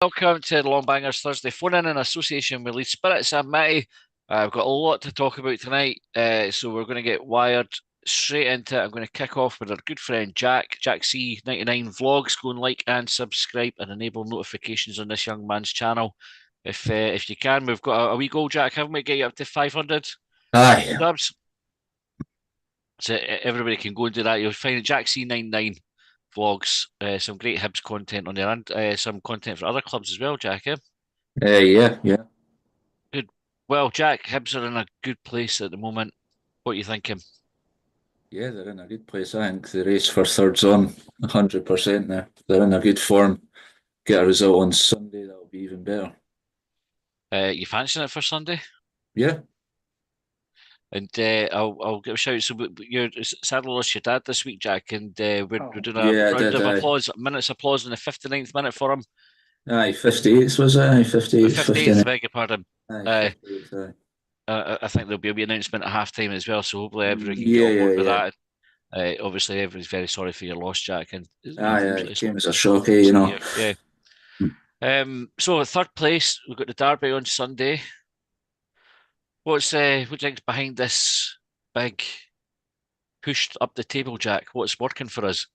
Welcome to the Long Bangers Thursday phone in association with Leeds Spirits. I'm Matty. I've got a lot to talk about tonight, so we're going to get wired straight into it. I'm going to kick off with our good friend Jack C99 Vlogs. Go and like and subscribe and enable notifications on this young man's channel. If you can, we've got a wee goal, Jack, haven't we? Get you up to 500 Aye, subs. So everybody can go and do that. You'll find it Jack C99 Vlogs, some great Hibs content on there and some content for other clubs as well, Jack. yeah. Good. Well, Jack, Hibs are in a good place at the moment. What are you thinking? Yeah, they're in a good place. I think the race for third's on 100% now. They're in a good form. Get a result on Sunday, that'll be even better. You fancying it for Sunday? Yeah, And I'll give a shout. So you're sadly lost your dad this week, Jack, and we're doing a yeah, I round did. of Aye, applause, minutes applause in the 59th minute for him. 58 was it? Aye, 58, 58th, 59. beg your pardon. Aye, Uh, 58. Aye. I think there'll be a wee announcement at halftime as well, so hopefully everyone can get Yeah, on yeah, board with yeah. that. Obviously, everyone's very sorry for your loss, Jack, and Aye. Came as a shock, it's you know. here. Yeah. So third place, we've got the derby on Sunday. What do you think's behind this big push up the table, Jack? What's working for us?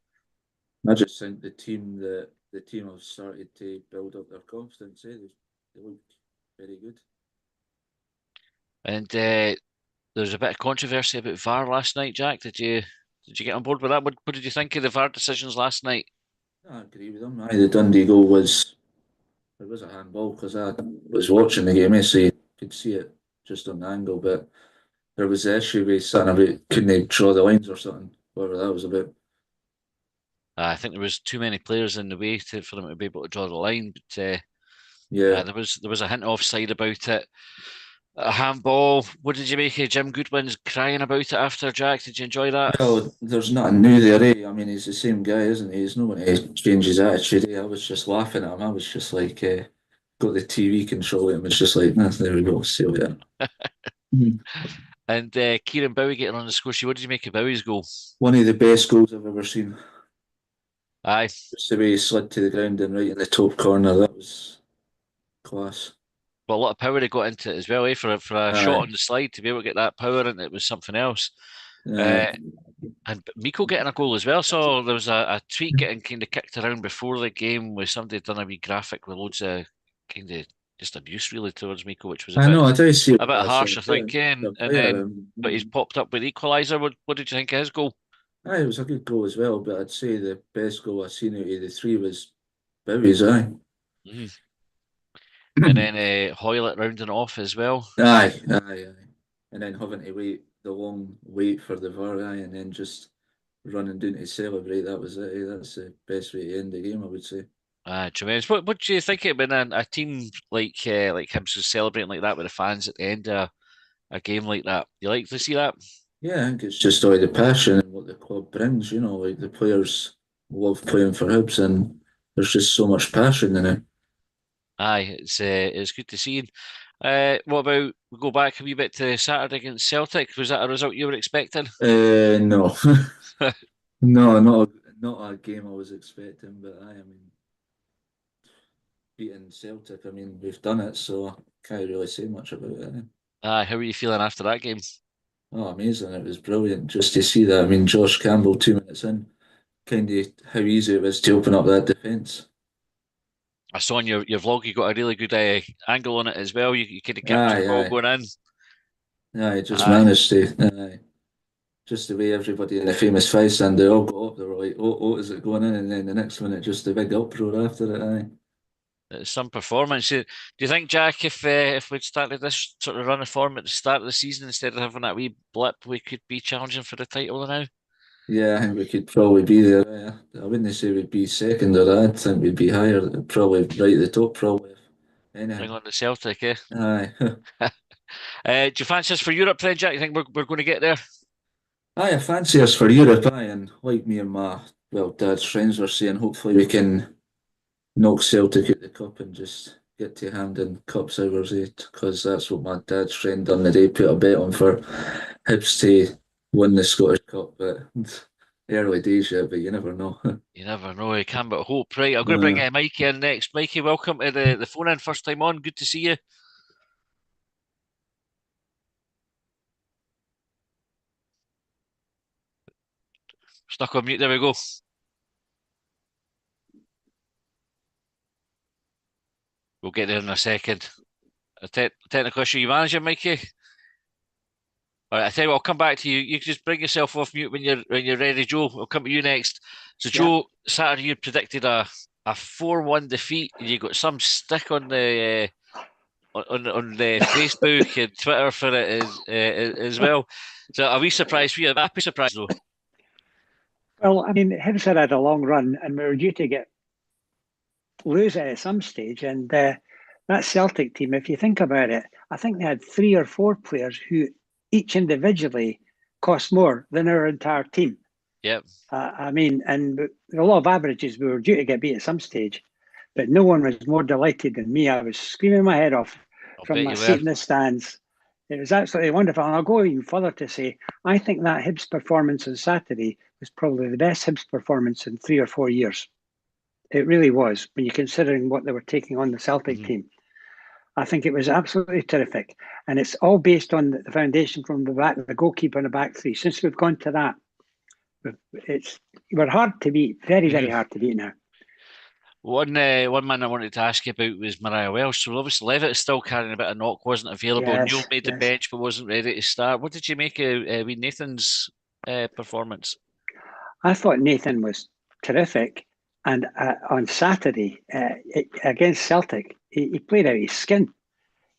I just think the team have started to build up their confidence. They look very good. And there's a bit of controversy about VAR last night, Jack. Did you get on board with that? What did you think of the VAR decisions last night? I agree with them. Aye, the Dundee goal was it was a handball because I was watching the game, so you could see it just on the angle. But there was the issue with something about couldn't they draw the lines or something, whatever that was about. I think there was too many players in the way for them to be able to draw the line, but Yeah. there was a hint offside about it. A handball. What did you make of Jim Goodwin's crying about it after, Jack? Did you enjoy that? Well, there's nothing new there, eh? I mean, he's the same guy, isn't he? He's no one to change his attitude. Eh? I was just laughing at him. I was just like, got the TV control and was just like, nah, there we go, see you later. Mhm. And Kieran Bowie getting on the score sheet. What did you make of Bowie's goal? One of the best goals I've ever seen. Aye. Just the way he slid to the ground and right in the top corner, that was class. But a lot of power he got into it as well, eh? For a shot Aye, on the slide to be able to get that power in it was something else. aye. Uh, and Miko getting a goal as well. So there was a tweet getting kind of kicked around before the game where somebody had done a wee graphic with loads of kind of just abuse really towards Miko, which was I know, I do see a what bit that's harsh, I like. think. And, The and player, then but he's popped up with equaliser. What did you think of his goal? aye, it was a good goal as well, but I'd say the best goal I've seen out of the three was Bowie's, aye. Mm. And then Hoylett rounding off as well. Aye. And then having to wait the long wait for the VAR, aye, and then just running down to celebrate, that was it. Eh? That's the best way to end the game, I would say. Tremendous. What do you think it when a team like Hibs was celebrating like that with the fans at the end of a game like that? You like to see that? Yeah, I think it's just all the passion and what the club brings, you know, like the players love playing for Hibs and there's just so much passion in it. Aye, it's good to see. What about we go back a wee bit to Saturday against Celtic? Was that a result you were expecting? No. No, not a game I was expecting, but I mean, beating Celtic, I mean, we've done it, so I can't really say much about it. Eh? Aye, how were you feeling after that game? Oh, amazing. It was brilliant just to see that. I mean, Josh Campbell, 2 minutes in, kind of how easy it was to open up that defence. I saw in your vlog you got a really good angle on it as well. You could have captured the Aye, ball aye. going in. Aye, just Aye, managed to. Aye. Just the way everybody in the famous five stand, they all got up, they were like, oh, is it going in? And then the next minute, just a big uproar after it. Aye. it's some performance. Do you think, Jack, if we'd started this sort of run of form at the start of the season instead of having that wee blip, we could be challenging for the title now? Yeah, I think we could probably be there. I wouldn't say we'd be second or that. I think we'd be higher, probably right at the top, probably. Bring Anyhow. on the Celtic, eh? Aye. Do you fancy us for Europe then, Jack? You think we're going to get there? Aye, I fancy us for Europe, aye, and like me and my, well, dad's friends were saying, hopefully we can knock Celtic out the cup and just get to handing cups ours, because that's what my dad's friend done the day, put a bet on for Hibs to win the Scottish Cup, but early days yet, but you never know. You never know. You can but hope. Right, I'm going to bring Uh, Mikey in next. Mikey, welcome to the phone in. First time on. Good to see you. Stuck on mute. There we go. We'll get there in a second. A technical issue. You managing, Mikey? All right, I tell you what, I'll come back to you. You can just bring yourself off mute when you're ready, Joe. I'll come to you next. So, Yeah. Joe, Saturday you predicted a 4-1 defeat, and you got some stick on the Facebook and Twitter for it as well. So, are we surprised? We are happy surprised though. Well, I mean, Hibs had a long run, and we were due to lose it at some stage. And that Celtic team, if you think about it, I think they had 3 or 4 players who each individually cost more than our entire team. Yep. I mean, and a lot of averages, we were due to get beat at some stage, but no one was more delighted than me. I was screaming my head off I'll from bet my you were. seat in the stands. It was absolutely wonderful. And I'll go even further to say, I think that Hibs performance on Saturday was probably the best Hibs performance in 3 or 4 years. It really was, when you're considering what they were taking on the Celtic team. I think it was absolutely terrific. And it's all based on the foundation from the goalkeeper and the back three. Since we've gone to that, we're hard to beat, very, very hard to beat now. One man I wanted to ask you about was Mariah Welsh. So obviously Levitt is still carrying a bit of knock, wasn't available. Yes, Neil made the yes. bench but wasn't ready to start. What did you make of Wee Nathan's performance? I thought Nathan was terrific. And on Saturday against Celtic, he played out his skin.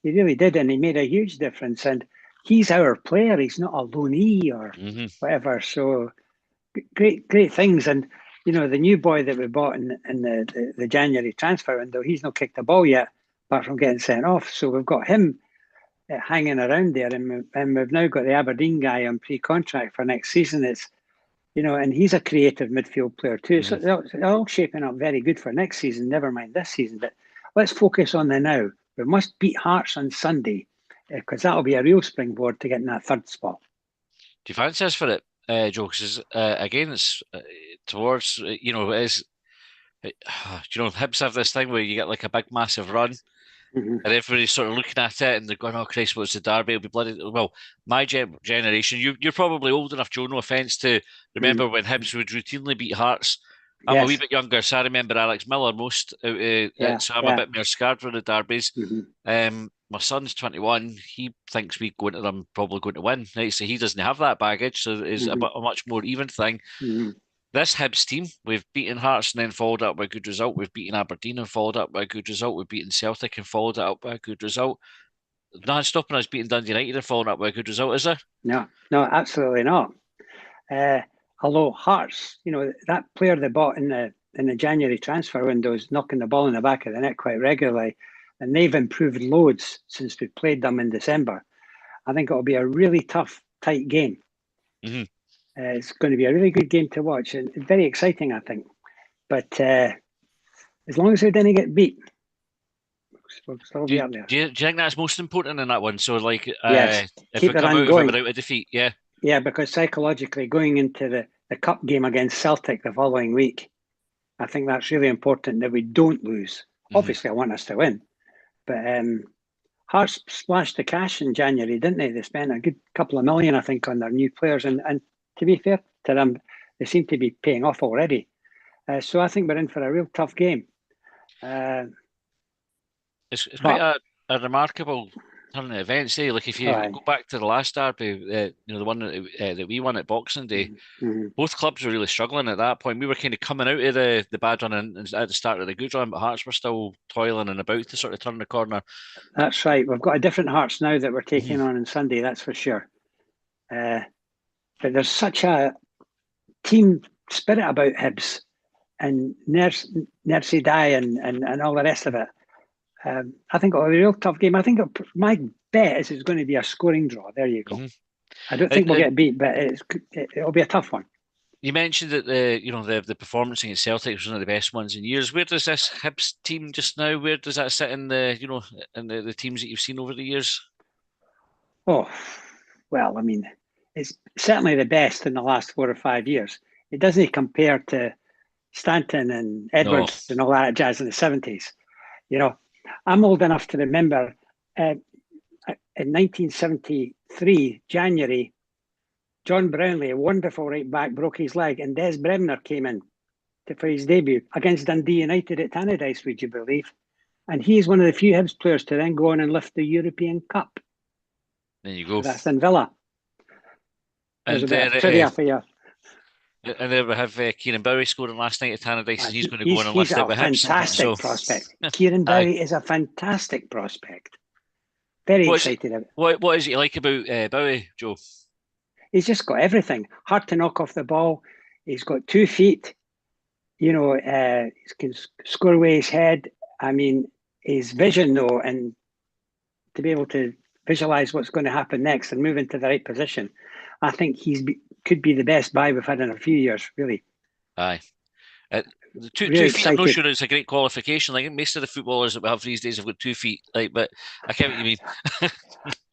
He really did, and he made a huge difference. And he's our player. He's not a loanee or whatever. So great things. And you know, the new boy that we bought in the January transfer window, he's not kicked a ball yet, apart from getting sent off. So we've got him hanging around there, and we've now got the Aberdeen guy on pre-contract for next season. It's, you know, and he's a creative midfield player too. So they're all shaping up very good for next season. Never mind this season, but let's focus on the now. We must beat Hearts on Sunday because that'll be a real springboard to get in that third spot. Do you fancy us for it, Joe? Because again, it's towards you know, it is. You know, Hibs have this thing where you get like a big, massive run, and everybody's sort of looking at it and they're going, "Oh Christ, what's the derby? It'll be bloody." Well, my generation, you're probably old enough, Joe. No offence to remember when Hibs would routinely beat Hearts. I'm a wee bit younger, so I remember Alex Miller most out of it, so I'm a bit more scarred for the derbies. My son's 21. He thinks we go into them probably going to win. Right? So he doesn't have that baggage, so it's a much more even thing. This Hibs team, we've beaten Hearts and then followed up with a good result. We've beaten Aberdeen and followed up with a good result. We've beaten Celtic and followed it up with a good result. Nothing stopping us beating Dundee United and following up with a good result, is there? No, absolutely not. Although Hearts, you know, that player they bought in the January transfer window is knocking the ball in the back of the net quite regularly, and they've improved loads since we played them in December. I think it'll be a really tough, tight game. It's going to be a really good game to watch and very exciting, I think. But as long as we didn't get beat, we'll still be up there. Do you think that's most important in that one? So, like, yes, if we come out going without a defeat, yeah, because psychologically going into the cup game against Celtic the following week, I think that's really important that we don't lose. Obviously, I want us to win, but Hearts splashed the cash in January, didn't they? They spent a good couple of million, I think, on their new players, and to be fair to them, they seem to be paying off already. So I think we're in for a real tough game. It's quite a remarkable turn of events, eh? Like if you go back to the last derby, you know, the one that we won at Boxing Day, both clubs were really struggling at that point. We were kind of coming out of the bad run and at the start of the good run, but Hearts were still toiling and about to sort of turn the corner. That's right. We've got a different Hearts now that we're taking on Sunday, that's for sure. But there's such a team spirit about Hibs and Nercy Die and all the rest of it. I think it'll be a real tough game. I think my bet is it's going to be a scoring draw. There you go. I don't think we'll get beat, but it'll be a tough one. You mentioned that the performance against Celtic was one of the best ones in years. Where does this Hibs team just now? Where does that sit in the teams that you've seen over the years? Oh, well, I mean, it's certainly the best in the last 4 or 5 years. It doesn't compare to Stanton and No. Edwards and all that jazz in the 70s. You know, I'm old enough to remember in 1973, January, John Brownlee, a wonderful right back, broke his leg, and Des Bremner came in for his debut against Dundee United at Tannadice, would you believe? And he's one of the few Hibs players to then go on and lift the European Cup There you go. with Aston Villa. There's a bit of trivia for you. And there we have Kieran Bowie scoring last night at Tannadice, and he's going to go on and He's lift it with Hibs. He's a fantastic prospect. Kieran Bowie is a fantastic prospect. Very excited. What is it you like about Bowie, Joe? He's just got everything. Hard to knock off the ball. He's got 2 feet. You know, he can score away his head. I mean, his vision, though, and to be able to visualize what's going to happen next and move into the right position, I think could be the best buy we've had in a few years, really. Aye. Two really feet, I'm not sure it's a great qualification. Like most of the footballers that we have these days have got 2 feet. Like, but I get what you mean.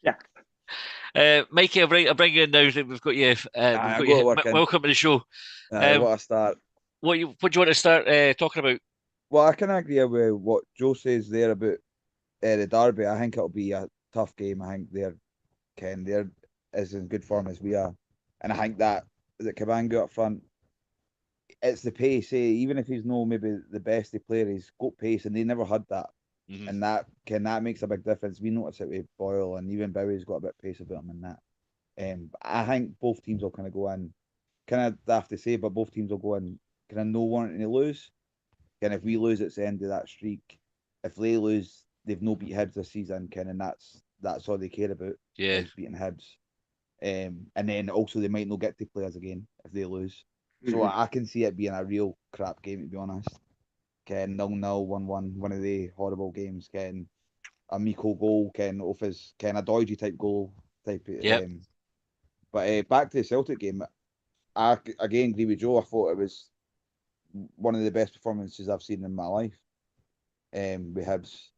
Yeah. Mikey, I'll bring you in now that we've got you. Welcome to the show. What a start. What do you want to start talking about? Well, I can agree with what Joe says there about the derby. I think it'll be a tough game. I think they're as in good form as we are, and I think that Cabango up front, it's the pace. Even if he's no maybe the best player, he's got pace, and they never had that, and that makes a big difference. We notice it with Boyle, and even Bowie's got a bit of pace about him in that. I think both teams will kind of go in, kind of have to say, but both teams will go in kind of no wanting to lose. And if we lose, it's the end of that streak. If they lose, they've no beat Hibs this season, and that's all they care about. Yeah, is beating Hibs. And then also they might not get to play us again if they lose. So I can see it being a real crap game, to be honest. 0-0, 1-1, one of the horrible games. A Miko goal, off his a dodgy type goal type. Yep. But back to the Celtic game, I again agree with Joe. I thought it was one of the best performances I've seen in my life. With Hibs,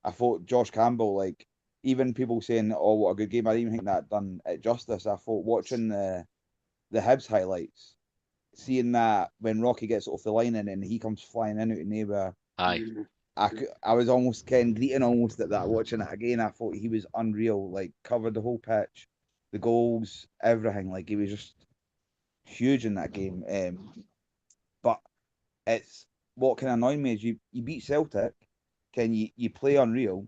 I thought Josh Campbell, like, even people saying, "Oh, what a good game," I didn't even think that done it justice. I thought watching the Hibs highlights, seeing that when Rocky gets off the line and he comes flying in out of nowhere, I was almost greeting almost at that, watching it again. I thought he was unreal, like covered the whole pitch, the goals, everything. Like, he was just huge in that game. But it's what can annoy me is you beat Celtic, you play unreal.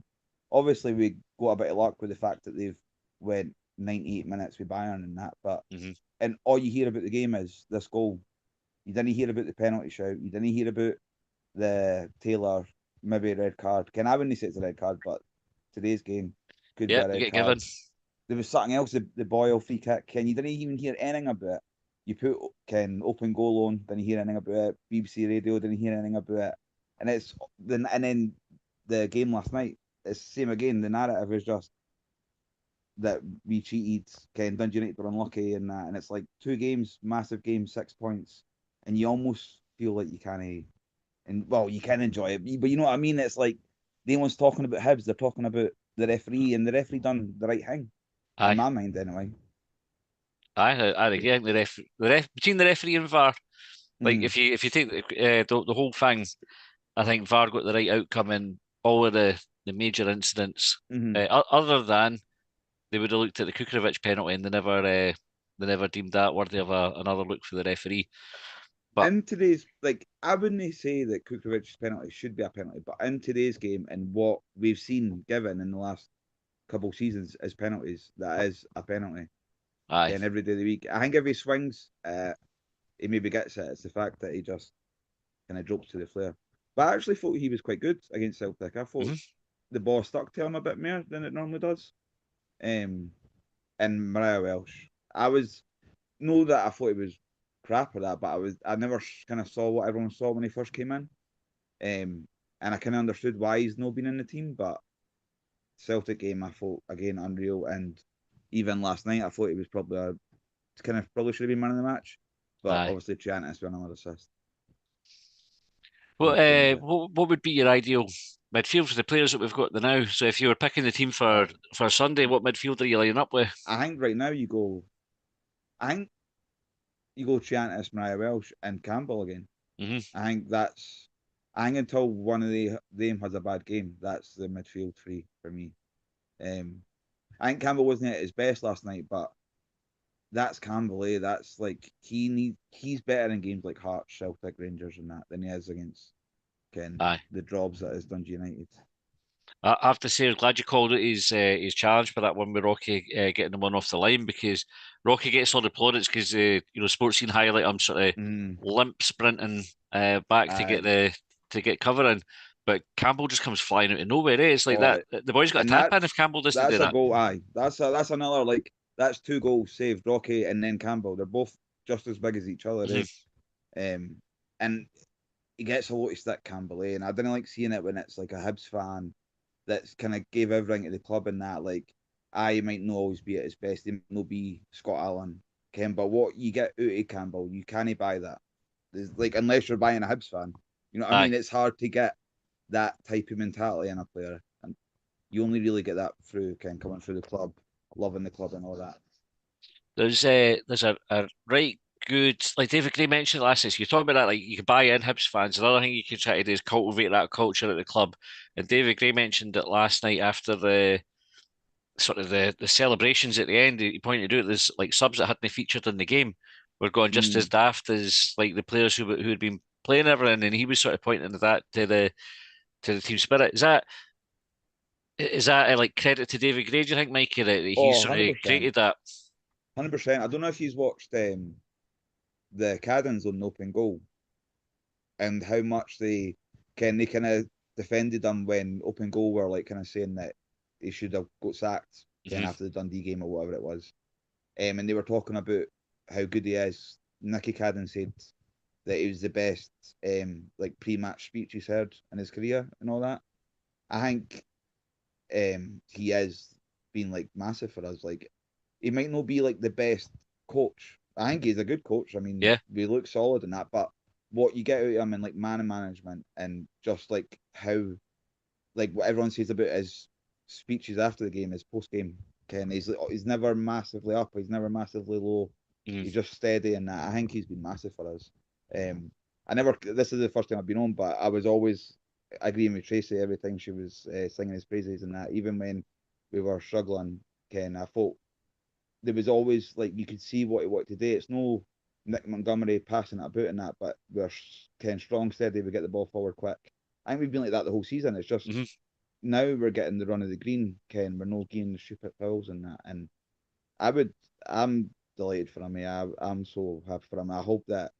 Obviously, we got a bit of luck with the fact that they've went 98 minutes with Bayern and that, but and all you hear about the game is this goal. You didn't hear about the penalty shout. You didn't hear about the Taylor maybe a red card. I wouldn't say it's a red card, but today's game could be a red card. Given. There was something else, the Boyle free kick. You didn't even hear anything about it. You put open goal on, didn't hear anything about it. BBC Radio didn't hear anything about it. And then the game last night, it's the same again. The narrative was just that we cheated, Dundee United were unlucky and that, and it's like 2 games, massive games, 6 points, and you almost feel like you can't, and well, you can enjoy it, but you know what I mean. It's like no one's talking about Hibs; they're talking about the referee, and the referee done the right thing, in my mind, anyway. I agree. I think between the referee and VAR, like if you take the whole thing, I think VAR got the right outcome in all of the major incidents. Other than they would have looked at the Kukorevic penalty and they never deemed that worthy of another look for the referee. But in today's, like, I wouldn't say that Kukovic's penalty should be a penalty, but in today's game and what we've seen given in the last couple of seasons as penalties, that is a penalty. Aye. And every day of the week, I think if he swings, he maybe gets it. It's the fact that he just kind of drops to the flare. But I actually thought he was quite good against Celtic. I thought the ball stuck to him a bit more than it normally does. And Mariah Welsh, I thought he was crap at that, but I never kind of saw what everyone saw when he first came in. And I kind of understood why he's not been in the team, but Celtic game, I thought, again, unreal. And even last night, I thought he was probably should have been man of the match. But obviously, Chiantis with another assist. What would be your ideal midfield for the players that we've got now? So if you were picking the team for Sunday, what midfield are you lining up with? I think right now you go. I think you go Chiantis, Mariah Welsh, and Campbell again. Mm-hmm. I think until one of them has a bad game, that's the midfield three for me. I think Campbell wasn't at his best last night, but that's Campbell. That's like he's better in games like Hearts, Celtic, Rangers, and that than he is against Aye. the Drobs that is Dundee United. I have to say, I'm glad you called it his challenge for that one with Rocky getting the one off the line, because Rocky gets all the plaudits because sports scene highlight him sort of limp sprinting back to get covering, but Campbell just comes flying out of nowhere. It's like that. The boy's got a tap in if Campbell doesn't do That's a that. goal. Aye, that's another like that's 2 goals saved. Rocky and then Campbell. They're both just as big as each other. Mm-hmm. And he gets a lot of stick, Campbell. And I didn't like seeing it when it's like a Hibs fan that's kind of gave everything to the club and that. Like, I might not always be at his best. He might not be Scott Allen, Ken. But what you get out of Campbell, you can't buy that. There's, like, unless you're buying a Hibs fan, you know what I mean? It's hard to get that type of mentality in a player, and you only really get that through coming through the club, loving the club, and all that. There's a right good, like David Gray mentioned last night. So you're talking about that, like you can buy in Hibs fans. Another thing you can try to do is cultivate that culture at the club. And David Gray mentioned it last night after the sort of the celebrations at the end. He pointed out there's like subs that hadn't featured in the game were going just as daft as like the players who had been playing everything, and he was sort of pointing to that to the team spirit. Is that like credit to David Gray? Do you think, Mikey, that he sort of created that? 100%. I don't know if you've watched the Caddens on Open Goal and how much they kind of defended him when Open Goal were like kind of saying that he should have got sacked after the Dundee game or whatever it was. And they were talking about how good he is. Nicky Cadden said that he was the best like pre-match speech he's heard in his career and all that. I think he has been like massive for us. Like, he might not be like the best coach. I think he's a good coach. I mean, we look solid in that, but what you get out of him in like man management and just like how, like what everyone says about his speeches after the game, his post game, Ken, he's never massively up, he's never massively low. He's just steady in that. I think he's been massive for us. This is the first time I've been on, but I was always agreeing with Tracy every time she was singing his praises and that. Even when we were struggling, Ken, I thought there was always like you could see what he wanted to do. It's no Nick Montgomery passing it about and that, but we're strong, steady. We get the ball forward quick. I think we've been like that the whole season. It's just now we're getting the run of the green, Ken. We're not getting the stupid fouls and that. And I'm delighted for him. I'm so happy for him. I hope that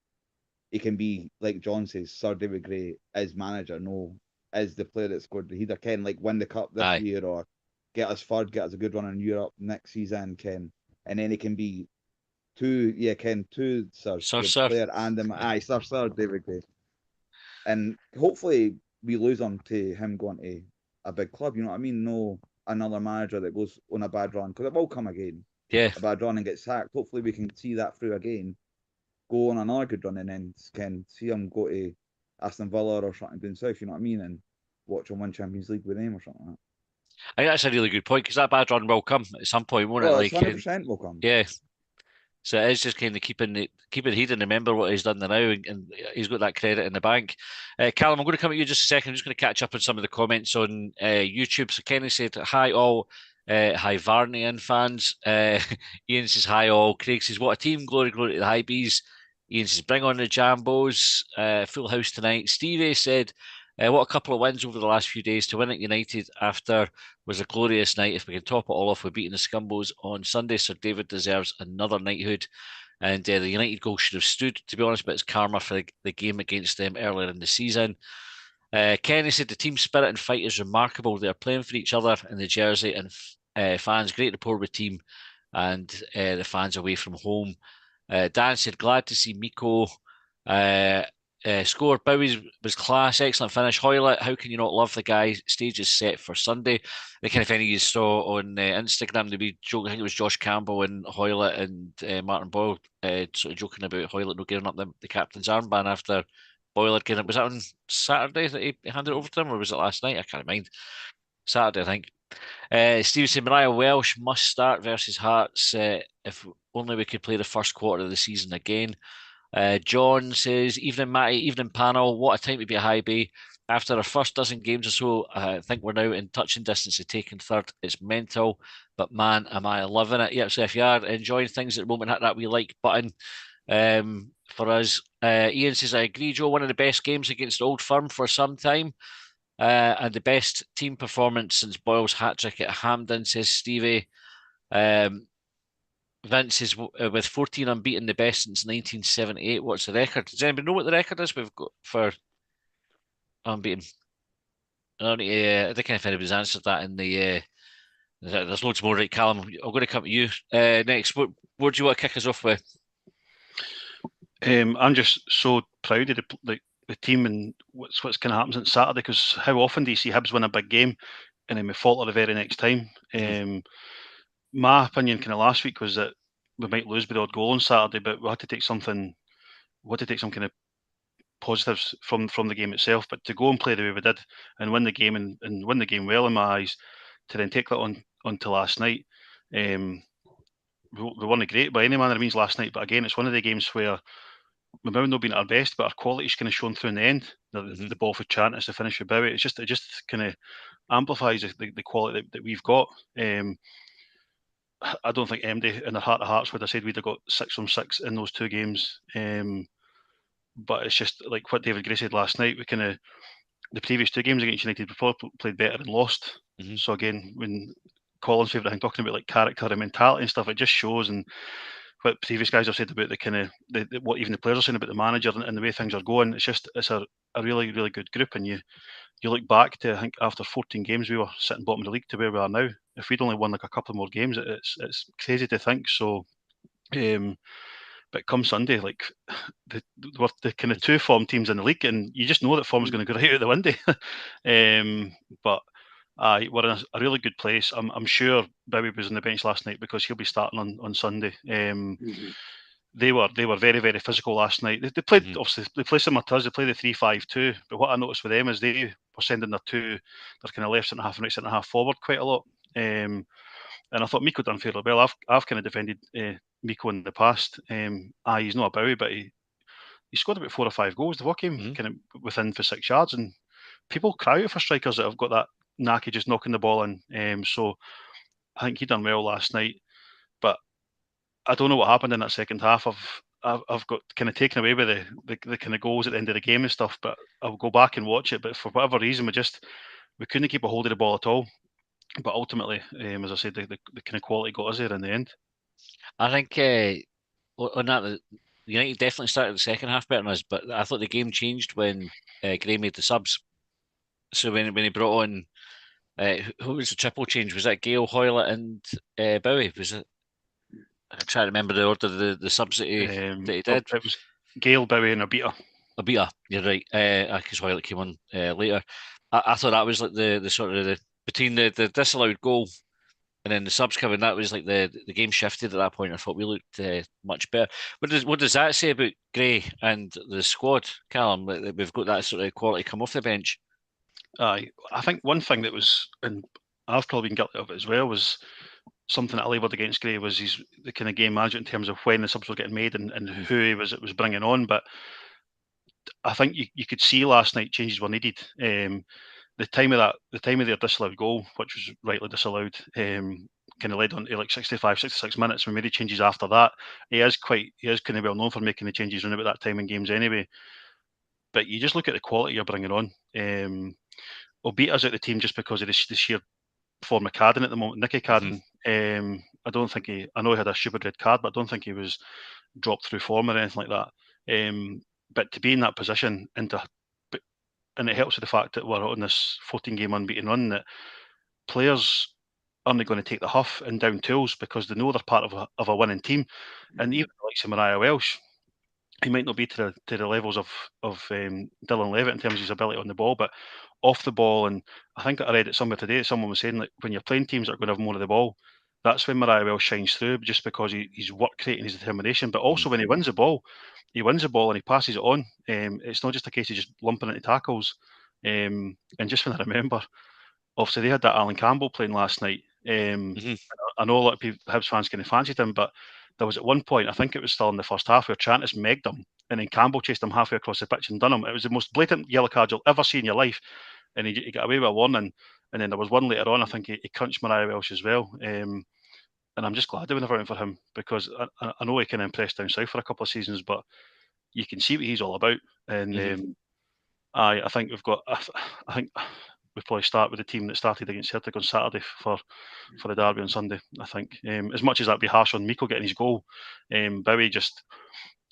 he can be, like John says, Sir David Gray as manager, no, as the player that scored. He either can like win the cup this year or get us third, get us a good run in Europe next season, Ken. And then he can be two Sirs, Sir. Player and Sir David Gray. And hopefully we lose him to him going to a big club, you know what I mean? No another manager that goes on a bad run, because it will come again. Yeah. A bad run and get sacked. Hopefully we can see that through again, go on another good run, and then can see him go to Aston Villa or something down south, you know what I mean? And watch him win Champions League with them or something like that. I think that's a really good point, because that bad run will come at some point, won't it? Like 100% will come. Yeah. So it is just kind of keeping the heat and remember what he's done now, and he's got that credit in the bank. Callum, I'm going to come at you just a second. I'm just going to catch up on some of the comments on YouTube. So Kenny said, hi all Hibernian fans. Ian says, hi all. Craig says, what a team. Glory, glory to the Hibs. Ian says, bring on the Jambos. Full house tonight. Stevie said, what a couple of wins over the last few days. To win at United after was a glorious night. If we can top it all off with beating the Scumbos on Sunday, Sir David deserves another knighthood. And the United goal should have stood, to be honest, but it's karma for the game against them earlier in the season. Kenny said the team spirit and fight is remarkable. They are playing for each other in the jersey, and fans, great rapport with team and the fans away from home. Dan said, glad to see Miko score. Bowie was class, excellent finish. Hoylett, how can you not love the guy? Stage is set for Sunday. The kind of thing you saw on Instagram, the joke, I think it was Josh Campbell and Hoylett and Martin Boyle sort of joking about Hoylett not giving up the captain's armband after Boyle had given it. Was that on Saturday that he handed it over to him, or was it last night? I can't mind. Saturday, I think. Steve said Mariah Welsh must start versus Hearts. If only we could play the first quarter of the season again. John says, evening Matty, evening panel, what a time to be a High Bay. After our first dozen games or so, I think we're now in touching distance of taking third. It's mental, but man, am I loving it. Yep, so if you are enjoying things at the moment, hit that wee like button for us. Ian says, I agree, Joe, one of the best games against Old Firm for some time. And the best team performance since Boyle's hat-trick at Hampden, says Stevie. Vince is with 14 unbeaten, the best since 1978. What's the record? Does anybody know what the record is we've got for unbeaten? I don't know, I don't know if anybody's answered that in the. There's loads more, right, Callum? I'm going to come to you next. What do you want to kick us off with? I'm just so proud of the team and what's going to happen since Saturday, because how often do you see Hibs win a big game and then we falter the very next time? My opinion kind of last week was that we might lose by the odd goal on Saturday, but we had to take some kind of positives from the game itself. But to go and play the way we did and win the game and win the game well in my eyes, to then take that on to last night, we weren't great by any manner of means last night. But again, it's one of the games where we might not been at our best, but our quality's kind of shown through in the end. The ball for Chantis to finish with Bowie, it just kind of amplifies the quality that we've got. I don't think MD in their heart of hearts would have said we'd have got 6 from 6 in those two games. But it's just like what David Gray said last night. We kind of the previous two games against United before played better and lost. So again, when Colin's favourite thing talking about like character and mentality and stuff, it just shows. And what previous guys have said about the kind of what even the players are saying about the manager and the way things are going. It's a really, really good group. And you look back to, I think after 14 games we were sitting bottom of the league to where we are now. If we'd only won like a couple more games, it's crazy to think. So but come Sunday, like we're the kind of two form teams in the league, and you just know that form's going to go right out the window. But we're in a really good place. I'm sure Bowie was on the bench last night because he'll be starting on Sunday. They were very, very physical last night. They played obviously they played similar to us. They played the 3-5-2. But what I noticed with them is they were sending their kind of left centre half and right centre half forward quite a lot. And I thought Miko done fairly well. I've kind of defended Miko in the past. He's not a Bowie, but he scored about 4 or 5 goals. The walk him kind of within for 6 yards, and people cry out for strikers that have got that knack of just knocking the ball in. So I think he done well last night. But I don't know what happened in that second half. I've got kind of taken away with the kind of goals at the end of the game and stuff. But I'll go back and watch it. But for whatever reason, we couldn't keep a hold of the ball at all. But ultimately, as I said, the kind of quality got us there in the end. I think on that, United definitely started the second half better than us, but I thought the game changed when Gray made the subs. So when he brought on, who was the triple change? Was that Gale, Hoylett, and Bowie? Was it? I'm trying to remember the order of the subs that he did. It was Gale, Bowie, and Abita. You're right. Because Hoylett came on later. I thought that was like the sort of between the disallowed goal and then the subs coming. That was like the game shifted at that point. I thought we looked much better. What does that say about Gray and the squad, Callum? That we've got that sort of quality come off the bench. I think one thing that was, and I've probably been guilty of it as well, was something that I labelled against Gray was he's the kind of game management in terms of when the subs were getting made and who he was bringing on. But I think you could see last night changes were needed. The time of their disallowed goal, which was rightly disallowed, kind of led on to like 65, 66 minutes. We made the changes after that. He is kind of well known for making the changes around about that time in games anyway. But you just look at the quality you're bringing on. Albeit us out the team just because of the sheer form of Cadden at the moment. Nicky Cadden, I don't think I know he had a stupid red card, but I don't think he was dropped through form or anything like that. But to be in that position and it helps with the fact that we're on this 14-game unbeaten run, that players aren't going to take the huff and down tools because they know they're part of a winning team. And even like Mariah Welsh, he might not be to the levels of Dylan Levitt in terms of his ability on the ball, but off the ball. And I think I read it somewhere today. Someone was saying like when you're playing teams that are going to have more of the ball, that's when Mariah Welsh shines through, just because he's work rate and his determination. But also when he wins the ball and he passes it on. It's not just a case of just lumping into tackles. And just when I remember, obviously they had that Alan Campbell playing last night. I know a lot of people, Hibs fans kind of fancied him, but there was at one point, I think it was still in the first half, where Trantis megged him, and then Campbell chased him halfway across the pitch and done him. It was the most blatant yellow card you'll ever see in your life, and he got away with a warning. And then there was one later on, I think he crunched Mariah Welsh as well. And I'm just glad they were never in for him, because I know he can impress down south for a couple of seasons, but you can see what he's all about. And I think we've got. I think we probably start with the team that started against Celtic on Saturday for the derby on Sunday. I think, as much as that'd be harsh on Miko getting his goal, Bowie just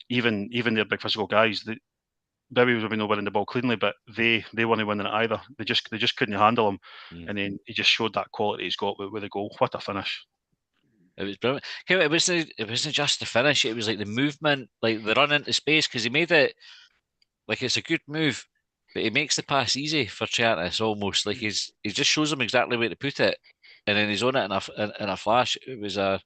even their big physical guys. Bowie was maybe not winning the ball cleanly, but they weren't winning it either. They just couldn't handle him, and then he just showed that quality he's got with the goal. What a finish! It was brilliant. It wasn't just the finish; it was like the movement, like the run into space, because he made it like it's a good move, but he makes the pass easy for Chiantis almost. Like he just shows him exactly where to put it, and then he's on it in a flash. It was a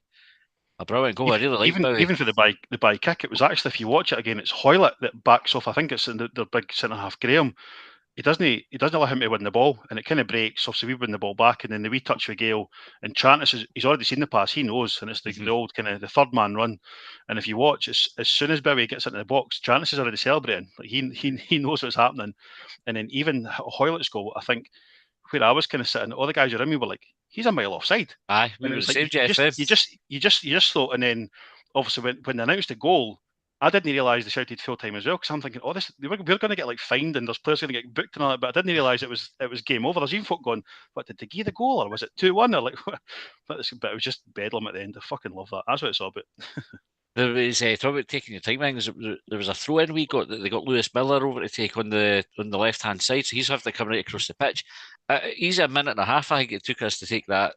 brilliant goal. I really like Bowie. Even for the by kick, it was actually, if you watch it again, it's Hoylett that backs off. I think it's in the big centre half Graham. He doesn't allow him to win the ball, and it kind of breaks. Obviously, we win the ball back, and then the wee touch with Gale and Trantis. He's already seen the pass. He knows, and it's the old kind of the third man run. And if you watch, as soon as Bowie gets into the box, Trantis is already celebrating. Like he knows what's happening. And then even Hoylett's goal, I think, where I was kind of sitting, all the guys around me were like, "He's a mile offside." Aye, And it was like you just thought, and then obviously when they announced the goal, I didn't realise they shouted full time as well, because I'm thinking, oh, we're going to get like fined and there's players going to get booked and all that. But I didn't realise it was game over. There's even folk going, "What, did they give the goal, or was it 2-1?" Or like, but it was just bedlam at the end. I fucking love that. That's what it's all about. There was talk about taking your time. There was a throw in we got that they got Lewis Miller over to take on the left hand side, so he's having to come right across the pitch. Easy a minute and a half, I think it took us to take that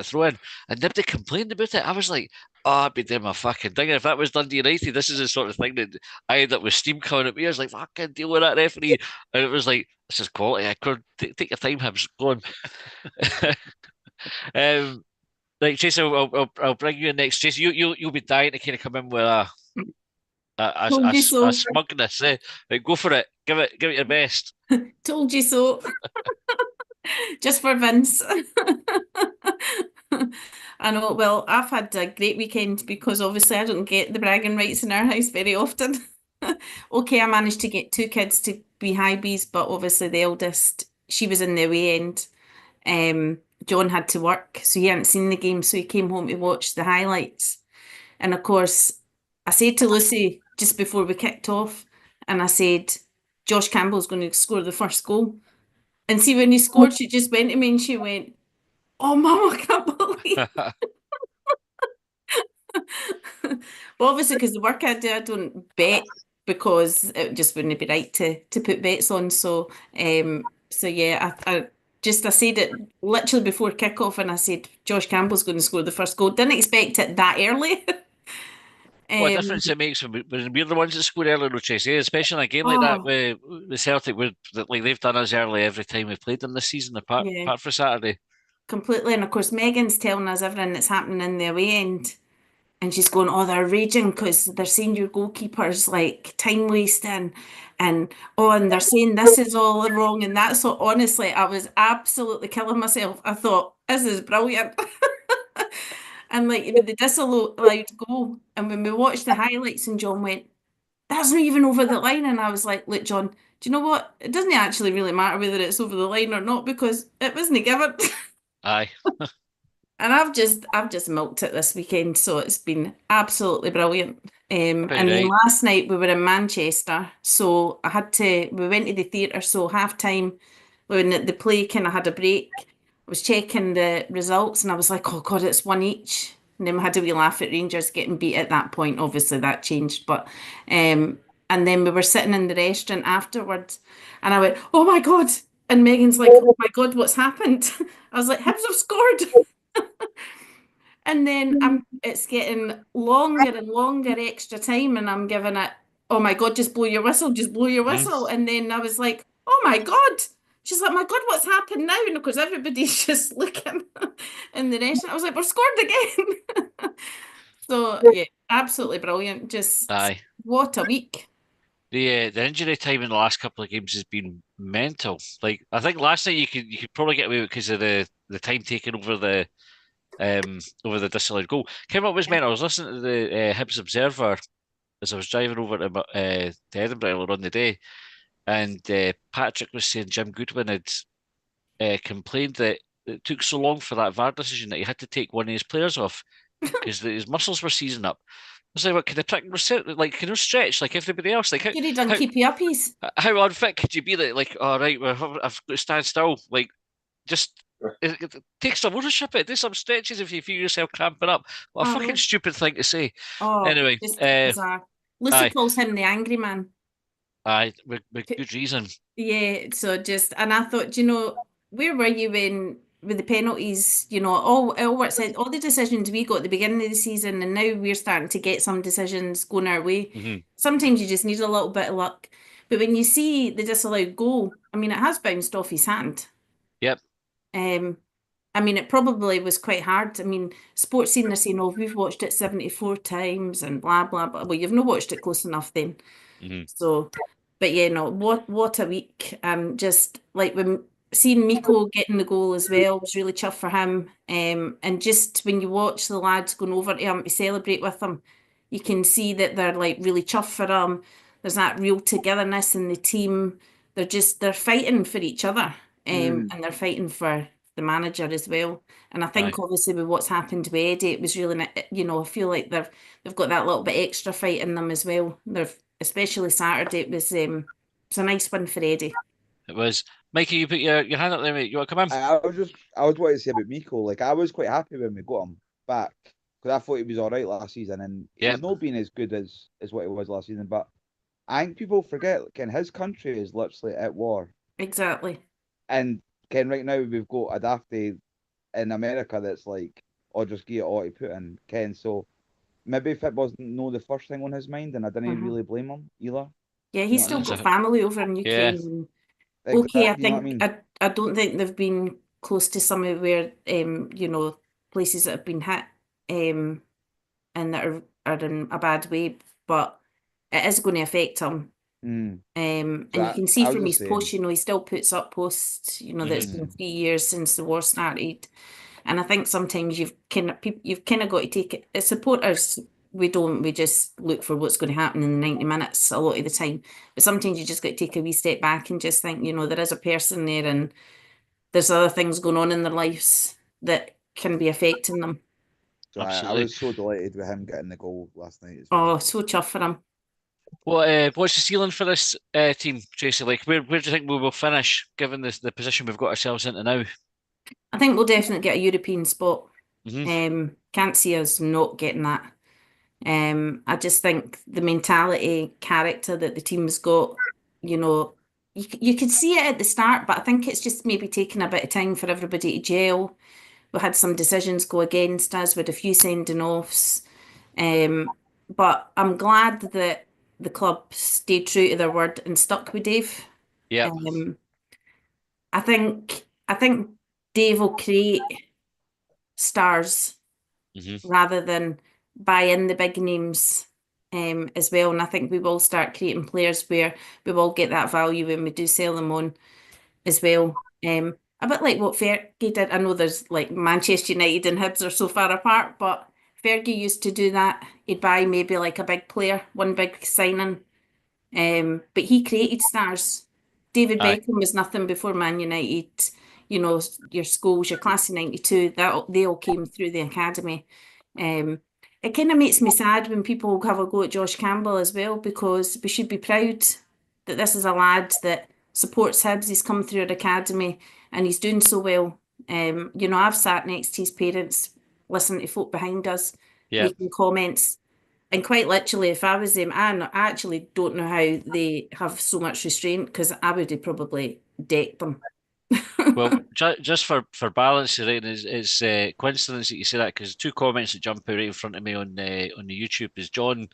throw in, and nobody complained about it. I was like, oh, I'd be doing my fucking thing. If that was Dundee United, this is the sort of thing that I end up with steam coming at me. I was like, fucking deal with that referee, and it was like, this is quality. I could take your time, Hibs. Go on. Like Jason, I'll bring you in next. Jason, you'll be dying to kind of come in with a smugness. Right, go for it. Give it your best. Told you so. Just for Vince. I know. Well, I've had a great weekend because obviously I don't get the bragging rights in our house very often. Okay, I managed to get 2 kids to be Hibs, but obviously the eldest, she was in the away end. John had to work, so he hadn't seen the game, so he came home to watch the highlights. And of course, I said to Lucy just before we kicked off, and I said, Josh Campbell's going to score the first goal. And see, when he scored, she just went to me and she went, "Oh, Mum, I can't believe." But obviously, because the work I do, I don't bet, because it just wouldn't be right to put bets on. So, yeah, I said it literally before kickoff, and I said Josh Campbell's going to score the first goal. Didn't expect it that early. What a difference it makes when we're the ones that score early, no Chase, especially in a game like that with Celtic, like they've done us early every time we've played them this season, apart for Saturday. Completely, and of course Megan's telling us everything that's happening in the away end. And she's going, "Oh, they're raging because they're saying your goalkeeper's like time wasting, and they're saying this is all wrong and that." So honestly, I was absolutely killing myself. I thought, this is brilliant. And like the disallowed goal, and when we watched the highlights, and John went, "That's not even over the line," and I was like, "Look, John, do you know what? It doesn't actually really matter whether it's over the line or not, because it wasn't given." Aye. And I've just milked it this weekend, so it's been absolutely brilliant. And then last night we were in Manchester, so we went to the theatre, so half time when the play kind of had a break, I was checking the results and I was like, oh God, it's 1 each. And then we had a wee laugh at Rangers getting beat at that point. Obviously that changed, but and then we were sitting in the restaurant afterwards and I went, "Oh my God." And Megan's like, "Oh my God, what's happened?" I was like, "Hibs have scored." And then it's getting longer and longer extra time, and I'm giving it, "Oh my God, just blow your whistle, just blow your whistle." And then I was like, "Oh my God." She's like, "My God, what's happened now?" And of course, everybody's just looking in the restaurant. I was like, "We're scored again." So yeah, absolutely brilliant. Just what a week. The injury time in the last couple of games has been mental. Like I think last night you could probably get away with it because of the time taken over the over the disallowed goal. Came up was meant. I was listening to the Hibs Observer as I was driving over to Edinburgh earlier on the day, and Patrick was saying Jim Goodwin had complained that it took so long for that VAR decision that he had to take one of his players off because his muscles were seizing up. I was like, "What can the prick can you stretch like everybody else? Like Could he done keepy uppies? how unfit could you be that like, all right, well, I've got to stand still, like just take some ownership, do some stretches if you feel yourself cramping up. What a fucking stupid thing to say. Oh, anyway, just bizarre. Lucy calls him the angry man. Aye, with good reason. Yeah, so and I thought, where were you when with the penalties? All the decisions we got at the beginning of the season, and now we're starting to get some decisions going our way. Mm-hmm. Sometimes you just need a little bit of luck. But when you see the disallowed goal, I mean, it has bounced off his hand. Yep. I mean, it probably was quite hard. I mean, sports scene are saying, "Oh, we've watched it 74 times and blah blah blah." Well, you've not watched it close enough then. Mm-hmm. So, but yeah, no, what a week. Just like when seeing Miko getting the goal as well was really chuffed for him. And just when you watch the lads going over to him to celebrate with him, you can see that they're like really chuffed for him. There's that real togetherness in the team. They're fighting for each other. And they're fighting for the manager as well. And I think obviously with what's happened with Eddie, it was really, I feel like they've got that little bit extra fight in them as well. Especially Saturday, it was a nice win for Eddie. It was. Mikey, you put your hand up there, mate. You want to come in? I was wanting to say about Miko, like I was quite happy when we got him back because I thought he was all right last season, and he's not been as good as what he was last season. But I think people forget, his country is literally at war. Exactly. And right now we've got a dafty in America that's like, "Oh, just get it all to Putin." So maybe football's not the first thing on his mind, and I didn't really blame him either. Yeah, he's still got family over in Ukraine. Yeah. Okay, I think I don't think they've been close to some of where places that have been hit and that are in a bad way, but it is going to affect him. And you can see from his posts, he still puts up posts, that it's been 3 years since the war started. And I think sometimes you've kind of got to take it as supporters. We just look for what's going to happen in the 90 minutes a lot of the time. But sometimes you just got to take a wee step back and just think, there is a person there and there's other things going on in their lives that can be affecting them. So I was so delighted with him getting the goal last night as well. Oh, so chuffed for him. What's the ceiling for this team, Tracy? Like, where do you think we will finish, given the position we've got ourselves into now? I think we'll definitely get a European spot. Can't see us not getting that. I just think the mentality, character that the team's got, you could see it at the start, but I think it's just maybe taking a bit of time for everybody to gel. We had some decisions go against us with a few sending offs. But I'm glad that the club stayed true to their word and stuck with Dave. Yeah. I think Dave will create stars rather than buy in the big names as well. And I think we will start creating players where we will get that value when we do sell them on as well. A bit like what Fergie did. I know there's like Manchester United and Hibs are so far apart, but Fergie used to do that. He'd buy maybe like a big player, one big signing. But he created stars. David Beckham was nothing before Man United. Your Scholes, your class of 92, they all came through the academy. It kind of makes me sad when people have a go at Josh Campbell as well, because we should be proud that this is a lad that supports Hibs. He's come through our academy and he's doing so well. I've sat next to his parents, listening to folk behind us, making comments. And quite literally, if I was them, I actually don't know how they have so much restraint, because I would have probably decked them. Well, just for balance, right, it's coincidence that you say that, because two comments that jump out right in front of me on the YouTube is John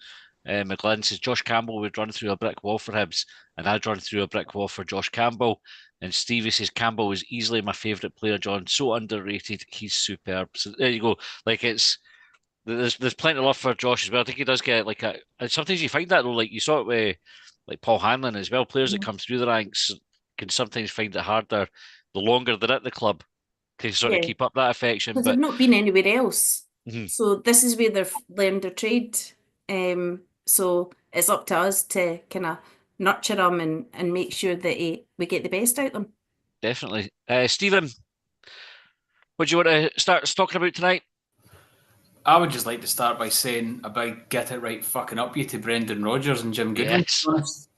McGlynn says Josh Campbell would run through a brick wall for Hibs, and I'd run through a brick wall for Josh Campbell. And Stevie says Campbell was easily my favourite player, John. So underrated, he's superb. So there you go. Like there's plenty of love for Josh as well. I think he does get and sometimes you find that though, like you saw it with like Paul Hanlon as well. Players that come through the ranks can sometimes find it harder the longer they're at the club to sort of keep up that affection. Because But they've not been anywhere else. Mhm. So this is where they've learned their trade. So it's up to us to kind of nurture them and make sure that we get the best out of them. Definitely. Stephen, what do you want to start talking about tonight? I would just like to start by saying a big get it right fucking up you to Brendan Rodgers and Jim Goodwin. Yes.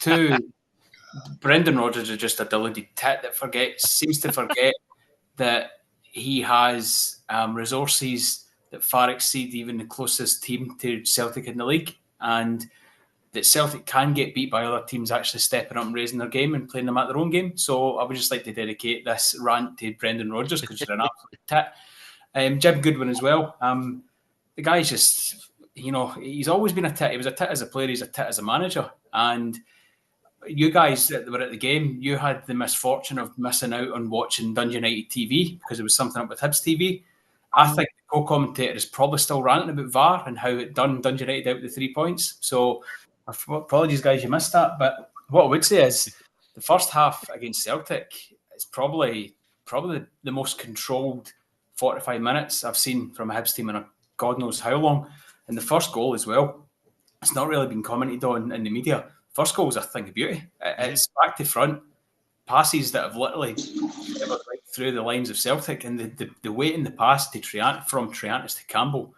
Brendan Rodgers is just a deluded tit that seems to forget that he has resources that far exceed even the closest team to Celtic in the league, and that Celtic can get beat by other teams actually stepping up and raising their game and playing them at their own game. So I would just like to dedicate this rant to Brendan Rodgers because you're an absolute tit. Jim Goodwin as well. The guy's just, he's always been a tit. He was a tit as a player, he's a tit as a manager. And you guys that were at the game, you had the misfortune of missing out on watching Dundee United TV because there was something up with Hibs TV. I think the co-commentator is probably still ranting about VAR and how it done Dundee United out with the 3 points. So apologies, guys, you missed that. But what I would say is the first half against Celtic is probably the most controlled 45 minutes I've seen from a Hibs team in a God knows how long. And the first goal as well, it's not really been commented on in the media. First goal is a thing of beauty. It's back to front, passes that have literally right through the lines of Celtic, and the weight in the pass to from Triantis to Campbell,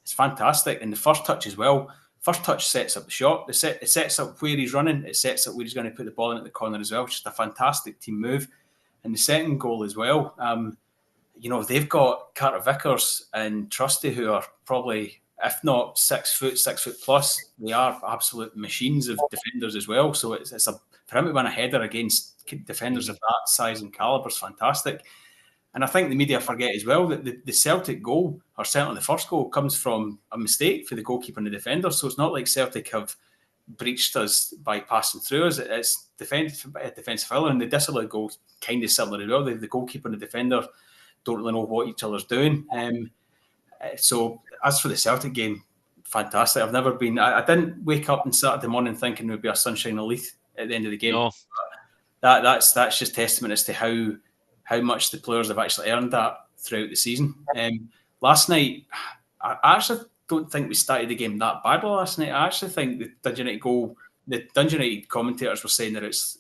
it's fantastic. And the first touch as well. First touch sets up the shot. It sets up where he's running. It sets up where he's going to put the ball in at the corner as well. It's just a fantastic team move. And the second goal as well. They've got Carter Vickers and Trusty, who are probably, if not 6 foot plus, they are absolute machines of defenders as well. So for him to win a header against defenders of that size and calibre is fantastic. And I think the media forget as well that the Celtic goal, or certainly the first goal, comes from a mistake for the goalkeeper and the defender. So it's not like Celtic have breached us by passing through us. It's defensive foul, and the disallowed goal kind of similar as well. The goalkeeper and the defender don't really know what each other's doing. So as for the Celtic game, fantastic. I didn't wake up on Saturday morning thinking it would be a sunshine elite at the end of the game. No. That's just testament as to how much the players have actually earned that throughout the season. Last night, I actually don't think we started the game that badly last night. I actually think the Dundee United goal, the Dundee United commentators were saying that it's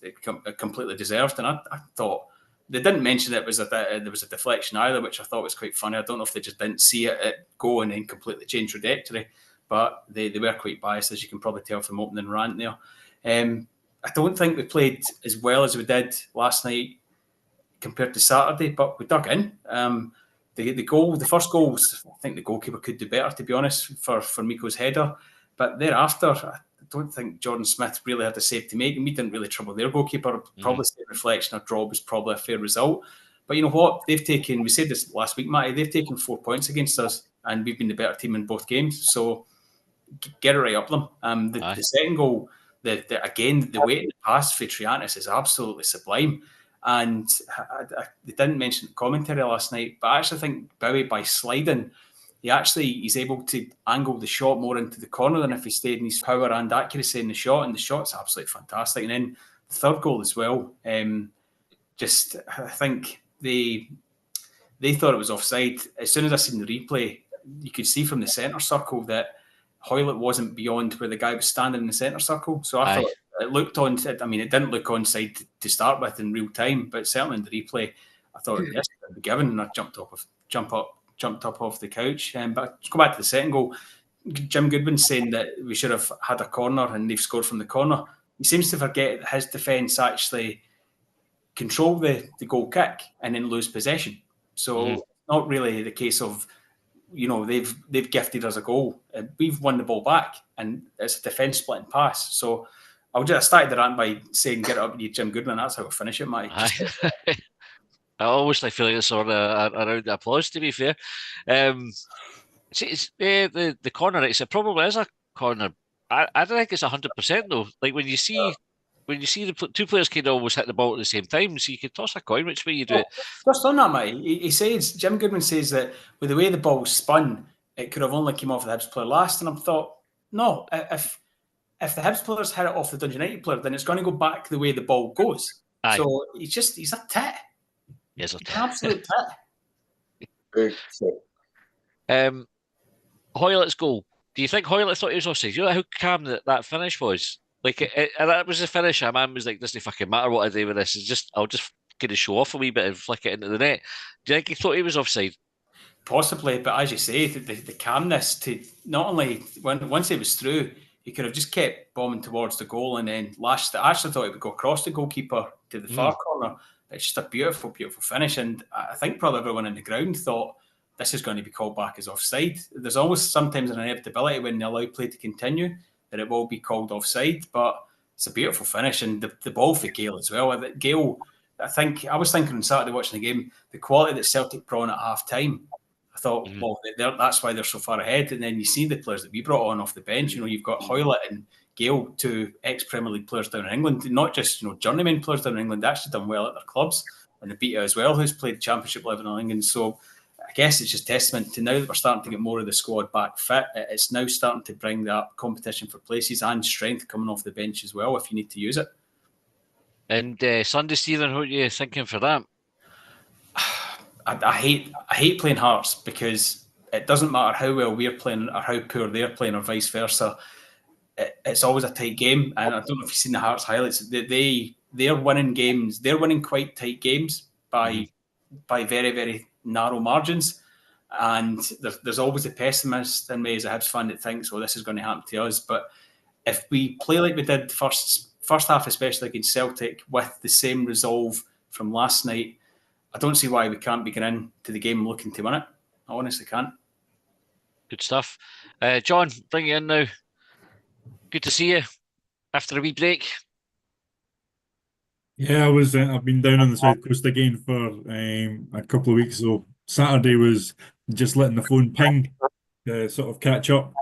completely deserved, and I thought they didn't mention there was a deflection either, which I thought was quite funny. I don't know if they just didn't see it go and then completely change trajectory, but they were quite biased, as you can probably tell from opening rant there. I don't think we played as well as we did last night compared to Saturday, but we dug in. The first goal, I think the goalkeeper could do better, to be honest, for Miko's header. But thereafter, I don't think Jordan Smith really had a save to make, and we didn't really trouble their goalkeeper. Probably reflection or draw was probably a fair result. But you know what? We said this last week, Matty, they've taken 4 points against us, and we've been the better team in both games. So get it right up them. The second goal, the weight in the pass for Triantis is absolutely sublime. And they didn't mention the commentary last night, but I actually think Bowie, by sliding, he's able to angle the shot more into the corner than if he stayed in his power and accuracy in the shot, and the shot's absolutely fantastic. And then the third goal as well, I think they thought it was offside. As soon as I seen the replay, you could see from the centre circle that Hoylett wasn't beyond where the guy was standing in the centre circle. So I thought it looked on. I mean, it didn't look onside to start with in real time, but certainly in the replay, I thought yes, it would be given, and I jumped up off the couch. But to go back to the second goal, Jim Goodwin saying that we should have had a corner and they've scored from the corner. He seems to forget that his defence actually control the goal kick and then lose possession. So not really the case of, they've gifted us a goal. We've won the ball back, and it's a defence splitting pass. So I started the rant by saying, "Get it up, you Jim Goodwin." That's how I finish it, Mike. I always feel like it's sort of a round of applause, to be fair. It's the corner. It probably is a corner. I don't think it's 100% though. Like when you see the two players can almost hit the ball at the same time, so you could toss a coin which way you do it. Just on that, mate. He says, Jim Goodwin says that with the way the ball spun, it could have only come off the Hibs player last. And I thought, no, if the Hibs players hit it off the Dundee United player, then it's going to go back the way the ball goes. Aye. So he's a tit. He's an absolute tit. Great. Hoylett's goal. Do you think Hoylett thought he was offside? You know how calm that finish was? Like, and that was the finish. A man was like, doesn't fucking matter what I do with this. It's just, I'll just kind of show off a wee bit and flick it into the net. Do you think he thought he was offside? Possibly, but as you say, the calmness to not only once it was through, he could have just kept bombing towards the goal and then lashed it. I actually thought it would go across the goalkeeper to the far corner. It's just a beautiful, beautiful finish. And I think probably everyone in the ground thought this is going to be called back as offside. There's always sometimes an inevitability when they allow play to continue that it will be called offside, but it's a beautiful finish. And the ball for Gale as well. Gale, I was thinking on Saturday watching the game, the quality that Celtic brought on at half time. I thought, well, that's why they're so far ahead. And then you see the players that we brought on off the bench. You know, you've got Hoylett and Gale, two ex-Premier League players down in England, not just journeyman players down in England. They actually done well at their clubs, and the Beta as well, who's played Championship level in England. So I guess it's just testament to now that we're starting to get more of the squad back fit. It's now starting to bring that competition for places and strength coming off the bench as well, if you need to use it. And Sunday, Stephen, what are you thinking for that? I hate playing Hearts because it doesn't matter how well we're playing or how poor they're playing or vice versa. It's always a tight game, and I don't know if you've seen the Hearts highlights. They're winning games. They're winning quite tight games by very, very narrow margins. And there's always a pessimist in me as a Hibs fan that thinks, well, this is going to happen to us. But if we play like we did first half, especially against Celtic, with the same resolve from last night, I don't see why we can't be getting into the game looking to win it. I honestly can't. Good stuff. John, bring you in now. Good to see you after a wee break. Yeah, I've been down on the South Coast again for a couple of weeks. So Saturday was just letting the phone ping to sort of catch up.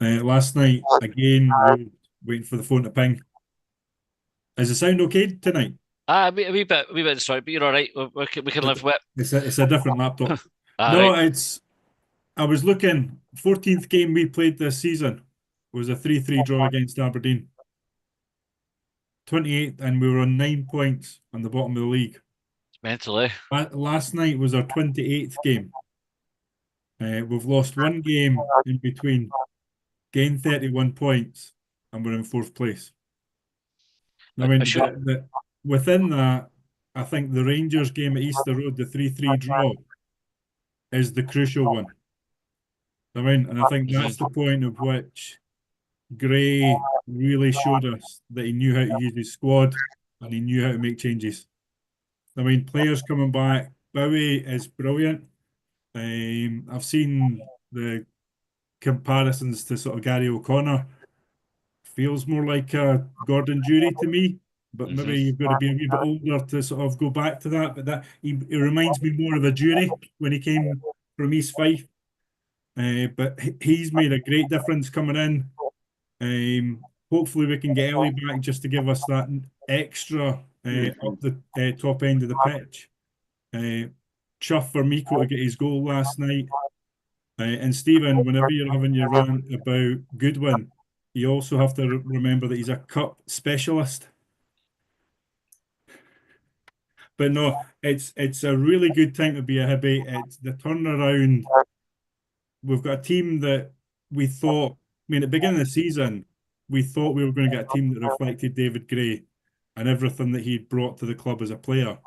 Last night again, we waiting for the phone to ping. Is the sound okay tonight? A wee bit sorry, but you're all right. We can live with it. It's a different laptop. No, right. I was looking. 14th game we played this season was a 3-3 draw against Aberdeen. 28th, and we were on 9 points on the bottom of the league. It's mental, eh? Last night was our 28th game. We've lost one game in between, gained 31 points, and we're in 4th place. I mean, within that, I think the Rangers game at Easter Road, the 3-3 draw, is the crucial one. I mean, and I think that's the point at which Gray really showed us that he knew how to use his squad and he knew how to make changes. I mean, players coming back, Bowie is brilliant. I've seen the comparisons to sort of Gary O'Connor. Feels more like a Gordon Jury to me, but maybe you've got to be a wee bit older to sort of go back to that. But that he reminds me more of a Jury when he came from East Fife. But he's made a great difference coming in. Hopefully we can get Ellie back just to give us that extra up the top end of the pitch. Chuff for Miko to get his goal last night. And Stephen, whenever you're having your rant about Goodwin, you also have to remember that he's a cup specialist. But no, it's a really good time to be a Hibby. It's the turnaround. We've got a team that we thought, I mean, at the beginning of the season, we thought we were going to get a team that reflected David Gray and everything that he'd brought to the club as a player.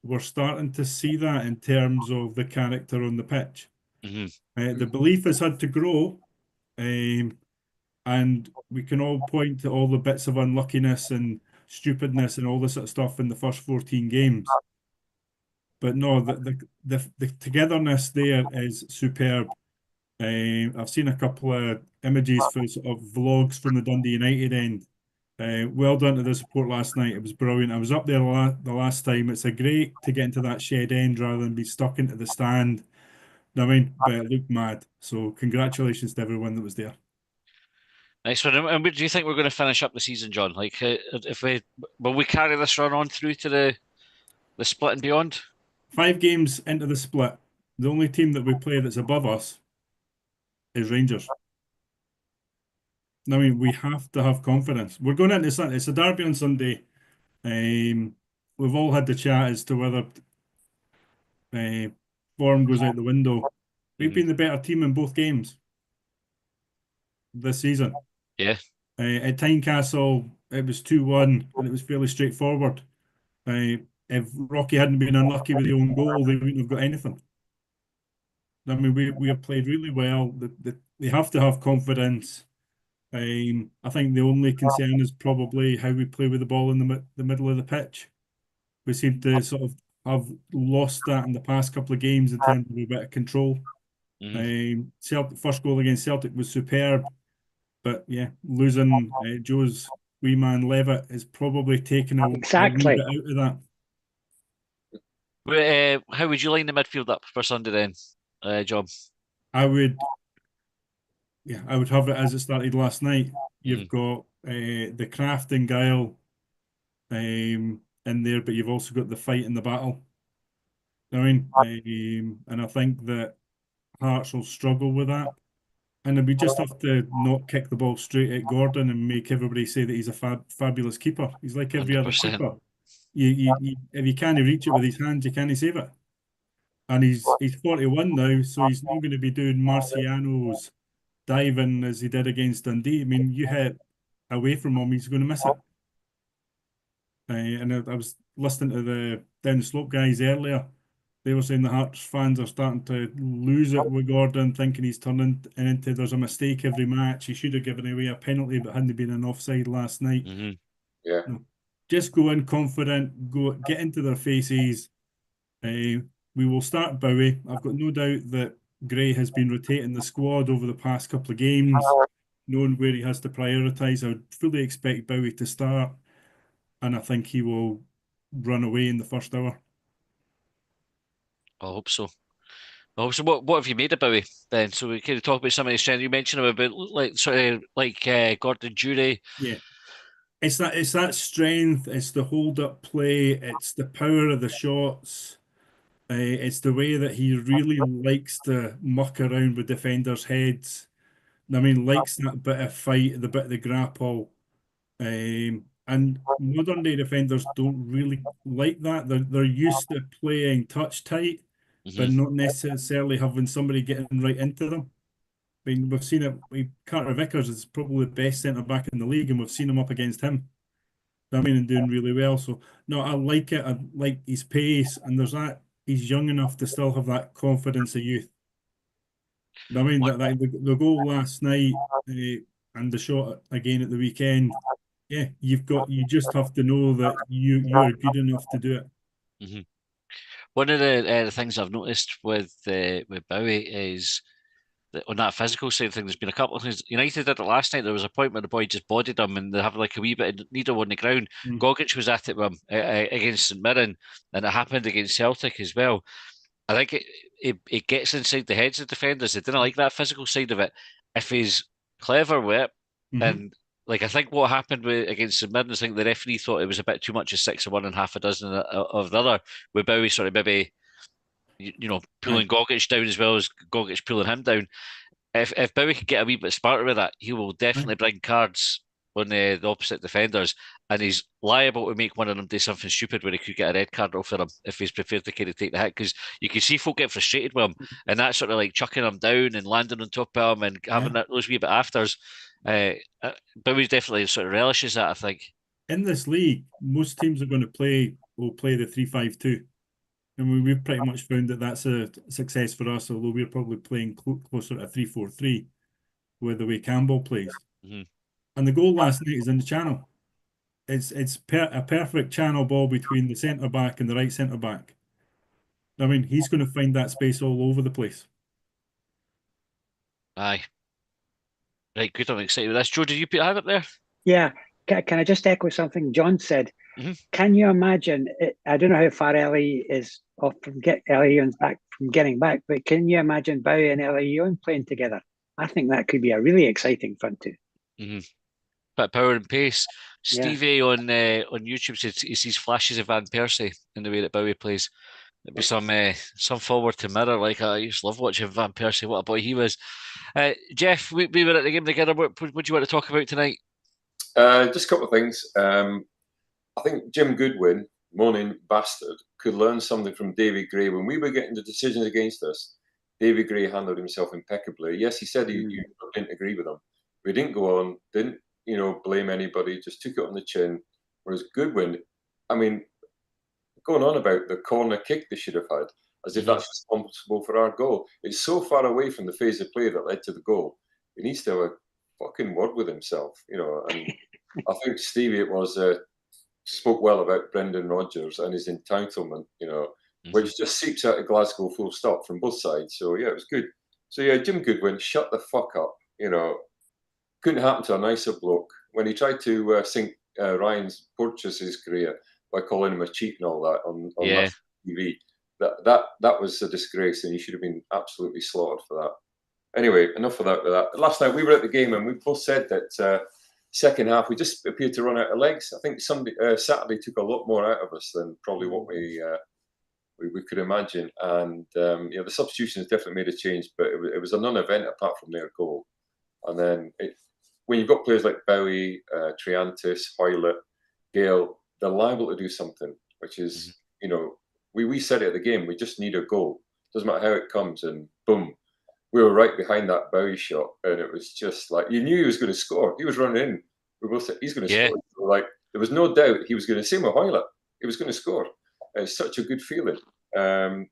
We're starting to see that in terms of the character on the pitch. The belief has had to grow, and we can all point to all the bits of unluckiness and stupidness and all this sort of stuff in the first 14 games. But no, the togetherness there is superb. I've seen a couple of images for sort of vlogs from the Dundee United end. Well done to the support last night. It was brilliant. I was up there the last time. It's a great to get into that shed end rather than be stuck into the stand. I mean, but it looked mad. So congratulations to everyone that was there. Nice one. And where do you think we're going to finish up the season, John? Like, if will we carry this run on through to the split and beyond? 5 games into the split, the only team that we play that's above us is Rangers. I mean, we have to have confidence. We're going into Sunday. It's a derby on Sunday. We've all had the chat as to whether form goes out the window. We've been the better team in both games this season. Yeah. At Tynecastle, it was 2-1, and it was fairly straightforward. If Rocky hadn't been unlucky with the own goal, they wouldn't have got anything. I mean, we have played really well. They have to have confidence. I think the only concern is probably how we play with the ball in the middle of the pitch. We seem to sort of have lost that in the past couple of games in terms of a bit of control. Celtic, first goal against Celtic was superb, but yeah, losing Joe's wee man Levitt is probably taking a wee bit out of that. How would you line the midfield up for Sunday then, John? I would have it as it started last night. You've got the craft and guile in there, but you've also got the fight and the battle. I mean, and I think that Hearts will struggle with that. And we just have to not kick the ball straight at Gordon and make everybody say that he's a fabulous keeper. He's like every 100%. Other keeper. If you can't reach it with his hands, you can't save it. And he's 41 now, so he's not going to be doing Marciano's diving as he did against Dundee. I mean, you hit away from him, he's going to miss it. And I was listening to the Down the Slope guys earlier. They were saying the Hearts fans are starting to lose it with Gordon, thinking he's turning into there's a mistake every match. He should have given away a penalty, but hadn't been an offside last night. Yeah. Just go in confident, get into their faces. We will start Bowie. I've got no doubt that Gray has been rotating the squad over the past couple of games, knowing where he has to prioritise. I would fully expect Bowie to start, and I think he will run away in the first hour. I hope so. What have you made of Bowie then? So we kind of talk about some of the strengths. You mentioned him about like Gordon Jury. Yeah. It's that strength, it's the hold up play, it's the power of the shots. It's the way that he really likes to muck around with defenders' heads. I mean, likes that bit of fight, the bit of the grapple. And modern day defenders don't really like that. They're used to playing touch tight, but not necessarily having somebody getting right into them. I mean, we've seen it. Carter Vickers is probably the best centre back in the league, and we've seen him up against him. I mean, and doing really well. So no, I like it. I like his pace, and there's that. He's young enough to still have that confidence of youth. I mean, the goal last night and the shot again at the weekend. Yeah, you just have to know that you're good enough to do it. One of the things I've noticed with Bowie is that on that physical side of things, there's been a couple of things. United did it last night. There was a point where the boy just bodied him, and they have like a wee bit of needle on the ground. Gogic was at it with him against St Mirren, and it happened against Celtic as well. I think it gets inside the heads of defenders. They didn't like that physical side of it. If he's clever with it, and like I think what happened against St Mirren, I think the referee thought it was a bit too much of 6 of one and half a dozen of the other. With Bowie sort of maybe, pulling Gogic down as well as Gogic pulling him down. If Bowie could get a wee bit smarter with that, he will definitely bring cards on the opposite defenders, and he's liable to make one of them do something stupid where he could get a red card off for him if he's prepared to kind of take the hit, because you can see folk get frustrated with him, and that sort of like chucking him down and landing on top of him and having those wee bit afters. Bowie definitely sort of relishes that, I think. In this league, most teams will play the 3-5-2. And we've pretty much found that that's a success for us, although we're probably playing closer to 3-4-3 with the way Campbell plays. And the goal last night is in the channel. It's a perfect channel ball between the centre back and the right centre back. I mean, he's going to find that space all over the place. Aye. Right, good. I'm excited with this. Joe, did you have it there? Yeah. Can I just echo something John said? Can you imagine? I don't know how far Ellie is off from Ellie Ewan's back from getting back, but can you imagine Bowie and Ellie Ewan playing together? I think that could be a really exciting front two. Bit of power and pace. Stevie on YouTube says he sees flashes of Van Persie in the way that Bowie plays. It'd be some forward to mirror. Like I used to love watching Van Persie. What a boy he was. Jeff, we were at the game together. What do you want to talk about tonight? Just a couple of things. I think Jim Goodwin, morning bastard, could learn something from David Gray. When we were getting the decisions against us, David Gray handled himself impeccably. Yes, he said he didn't agree with them. We didn't go on, didn't blame anybody, just took it on the chin. Whereas Goodwin, I mean, going on about the corner kick they should have had, as if that's responsible for our goal. It's so far away from the phase of play that led to the goal. He needs to have a fucking word with himself, And I think Stevie spoke well about Brendan Rodgers and his entitlement, which just seeps out of Glasgow full stop from both sides. So yeah, it was good. So yeah, Jim Goodwin, shut the fuck up. Couldn't happen to a nicer bloke. When he tried to sink Ryan Porteous's career by calling him a cheat and all that on national TV, that was a disgrace, and he should have been absolutely slaughtered for that. Anyway, enough of that. Last night we were at the game, and we both said that second half we just appeared to run out of legs. I think Saturday took a lot more out of us than probably what we could imagine, and the substitutions definitely made a change, but it was a non-event apart from their goal. And then when you've got players like Bowie, Triantis, Hoylett, Gale, they're liable to do something, which is, we said it at the game, we just need a goal. Doesn't matter how it comes, and boom, we were right behind that Bowie shot, and it was just like, you knew he was going to score. He was running in. We both said, he's going to score. So, like, there was no doubt he was going to, same with Hoylett, he was going to score. It's such a good feeling. Bowie,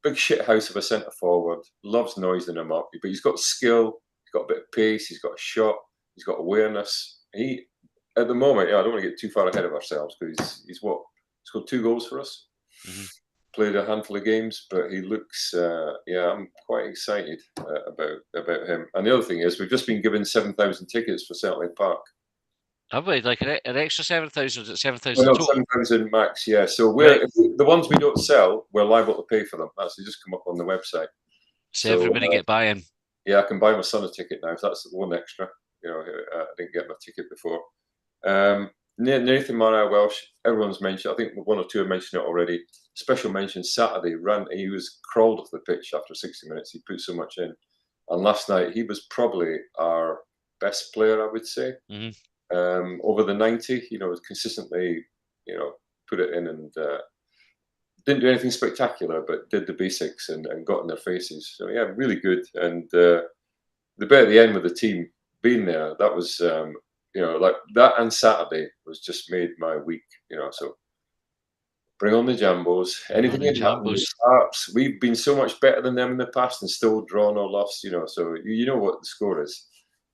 big shit house of a centre forward, loves noising him up, but he's got skill, he's got a bit of pace, he's got a shot, he's got awareness. He, at the moment, I don't want to get too far ahead of ourselves, because he's scored 2 goals for us, played a handful of games, but he looks, I'm quite excited about him. And the other thing is, we've just been given 7,000 tickets for Celtic Park. Have we? Like an extra 7,000? Is it 7,000 Well, total? 7,000 max, yeah. So the ones we don't sell, we're liable to pay for them. That's they just come up on the website. So everybody get buy-in. Yeah, I can buy my son a ticket now. So that's one extra. I didn't get my ticket before. Nathan Mariah-Welsh, everyone's mentioned. I think 1 or 2 have mentioned it already. Special mention Saturday. He was crawled off the pitch after 60 minutes. He put so much in. And last night he was probably our best player, I would say. Over the 90, consistently, put it in, and didn't do anything spectacular, but did the basics and got in their faces. So yeah, really good. And the bit at the end with the team being there, that was, like that, and Saturday was just made my week. So bring on the Jambos. Anything can happen. We've been so much better than them in the past and still drawn or lost. So you know what the score is,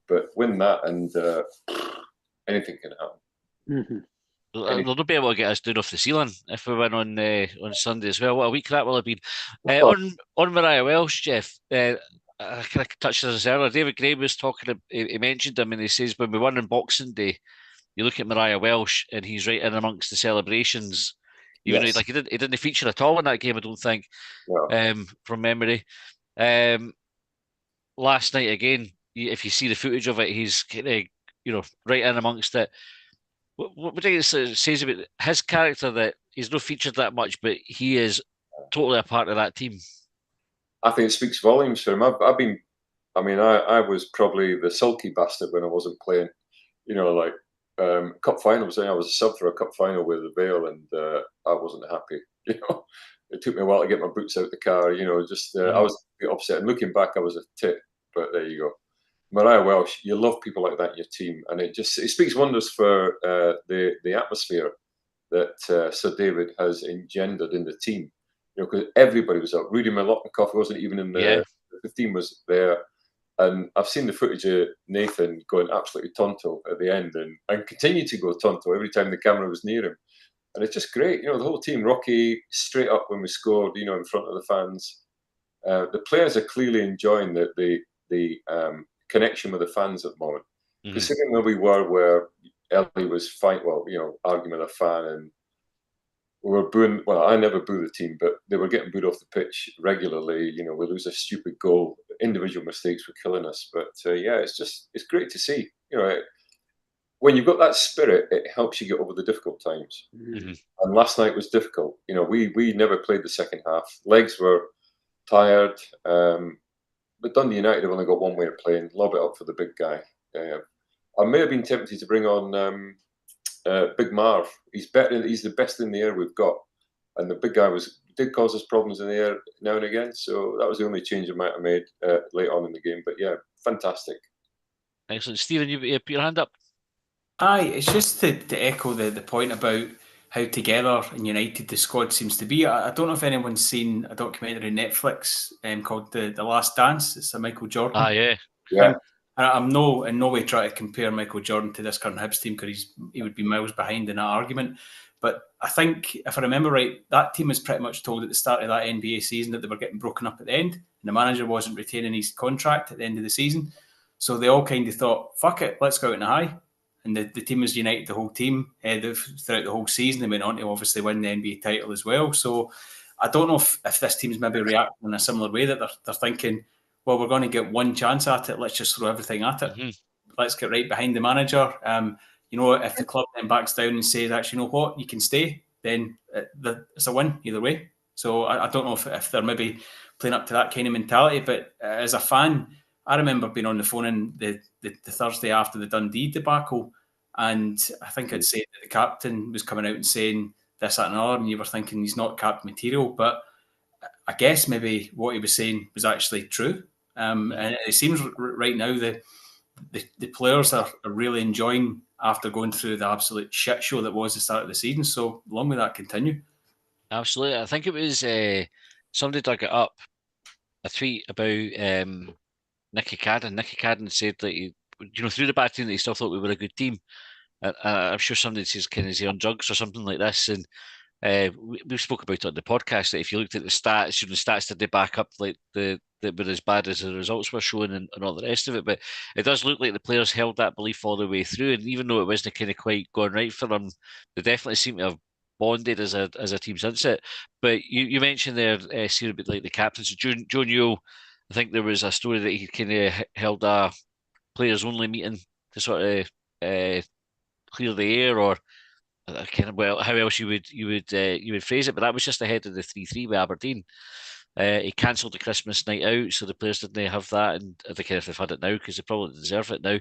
but win that and. Anything can happen. They'll be able to get us down off the ceiling if we win on Sunday as well. What a week that will have been. On Mariah Welsh, Jeff, I kind of touched on this earlier. David Gray was talking, he mentioned him, and he says when we won on Boxing Day, you look at Mariah Welsh and he's right in amongst the celebrations. Even though he didn't feature at all in that game, I don't think, from memory. Last night again, if you see the footage of it, he's kind of right in amongst it. What do you think it says about his character, that he's not featured that much, but he is totally a part of that team? I think it speaks volumes for him. I was probably the sulky bastard when I wasn't playing. Cup finals. I was a sub for a cup final with the Vale, and I wasn't happy. It took me a while to get my boots out the car. I was a bit upset. And looking back, I was a tit. But there you go. Mariah Welsh, you love people like that in your team, and it speaks wonders for the atmosphere that Sir David has engendered in the team. Because everybody was up. Rudy Milotnikov wasn't even in the 15 was there, and I've seen the footage of Nathan going absolutely tonto at the end, and continue to go tonto every time the camera was near him, and it's just great. The whole team, Rocky straight up when we scored, in front of the fans. The players are clearly enjoying the connection with the fans at the moment. Considering where we were, where Ellie was arguing with a fan, and we were booing. Well, I never boo the team, but they were getting booed off the pitch regularly. We lose a stupid goal. Individual mistakes were killing us. But it's great to see. When you've got that spirit, it helps you get over the difficult times. And last night was difficult. We never played the second half. Legs were tired. But Dundee United have only got one way of playing. Lob it up for the big guy. I may have been tempted to bring on Big Marv. He's better. He's the best in the air we've got, and the big guy did cause us problems in the air now and again. So that was the only change I might have made late on in the game. But yeah, fantastic. Excellent. Stephen, you put your hand up. Aye, it's just to echo the point about how together and united the squad seems to be. I don't know if anyone's seen a documentary on Netflix called The Last Dance. It's a Michael Jordan. Ah, yeah. Yeah. I'm in no way trying to compare Michael Jordan to this current Hibs team, because he would be miles behind in that argument. But I think, if I remember right, that team was pretty much told at the start of that NBA season that they were getting broken up at the end, and the manager wasn't retaining his contract at the end of the season. So they all kind of thought, fuck it, let's go out in a high. And the team was united, the whole team, throughout the whole season. They went on to obviously win the NBA title as well. So I don't know if this team's maybe reacting in a similar way, that they're thinking, well, we're going to get one chance at it. Let's just throw everything at it. Mm-hmm. Let's get right behind the manager. If the club then backs down and says, actually, you know what, you can stay, then it's a win either way. So I don't know if they're maybe playing up to that kind of mentality. But as a fan, I remember being on the phone in the Thursday after the Dundee debacle, and I think I'd said that the captain was coming out and saying this, that, and another, and you were thinking he's not captain material. But I guess maybe what he was saying was actually true. And it seems right now that the players are really enjoying after going through the absolute shit show that was the start of the season. So long may that continue. Absolutely. I think it was somebody dug it up, a tweet about Nicky Cadden. Nicky Cadden said that through the bad team, that he still thought we were a good team. I'm sure somebody says, is he on drugs or something like this? And we spoke about it on the podcast, that if you looked at the stats, the stats did they back up like that were as bad as the results were showing and all the rest of it. But it does look like the players held that belief all the way through. And even though it wasn't kind of quite going right for them, they definitely seem to have bonded as a team since it. But you mentioned there, Sarah, a bit like the captain. So Joe Newell, I think there was a story that he kind of held a players only meeting to sort of clear the air, or kind of, well, how else you would phrase it. But that was just ahead of the 3-3 with Aberdeen. He cancelled the Christmas night out, so the players didn't have that, and I don't care if they've had it now, because they probably deserve it now.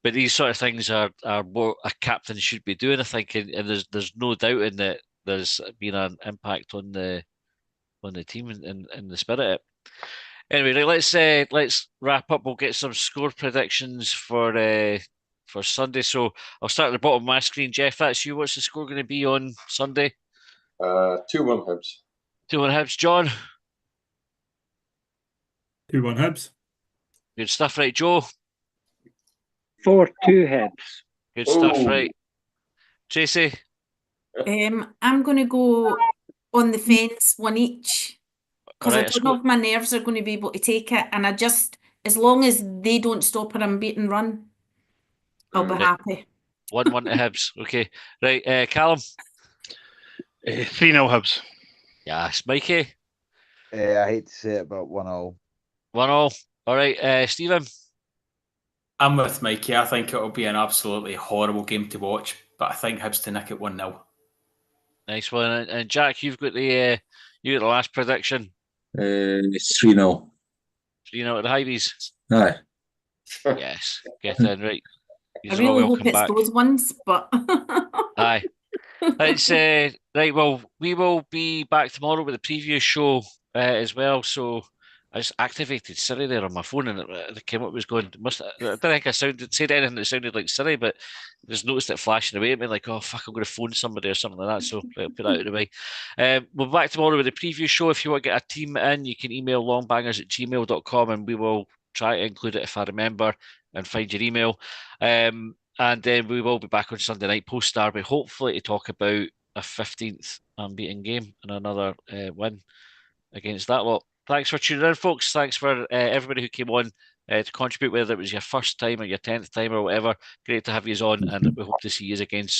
But these sort of things are what a captain should be doing, I think, and there's no doubt in that there's been an impact on the team and the spirit. Anyway, right, let's wrap up. We'll get some score predictions for Sunday. So I'll start at the bottom of my screen. Jeff, that's you. What's the score going to be on Sunday? 2-1 Hibs. 2-1 Hibs. John? 2-1 Hibs. Good stuff, right, Joe? 4-2 Hibs. Good stuff, right. Tracy? I'm going to go on the fence, 1 each, because Right, I don't know if my nerves are going to be able to take it, and as long as they don't stop an unbeaten run, I'll be happy. 1-1 to Hibs. Okay. Right, Callum? 3-0 Hibs. Yes. Mikey? I hate to say it, but 1-0. 1-0. All right, Stephen? I'm with Mikey. I think it'll be an absolutely horrible game to watch, but I think Hibs to nick it 1-0. Nice one. And Jack, you've got the last prediction. 3-0. 3-0 to the Hibees. Aye. Yes. Get in, right. I really hope it's those ones, but aye. Let's right. Well, we will be back tomorrow with a preview show as well. So I just activated Siri there on my phone, and it came up was going. I don't think I said anything that sounded like Siri, but I just noticed it flashing away at me, like, oh fuck, I'm going to phone somebody or something like that. So I'll put that out of the way. We'll be back tomorrow with a preview show. If you want to get a team in, you can email longbangers@gmail.com, and we will try to include it if I remember and find your email. And then we will be back on Sunday night post Derby, hopefully to talk about a 15th unbeaten game and another win against that lot. Thanks for tuning in, folks. Thanks for everybody who came on to contribute, whether it was your first time or your 10th time or whatever. Great to have you on, and we hope to see you again soon.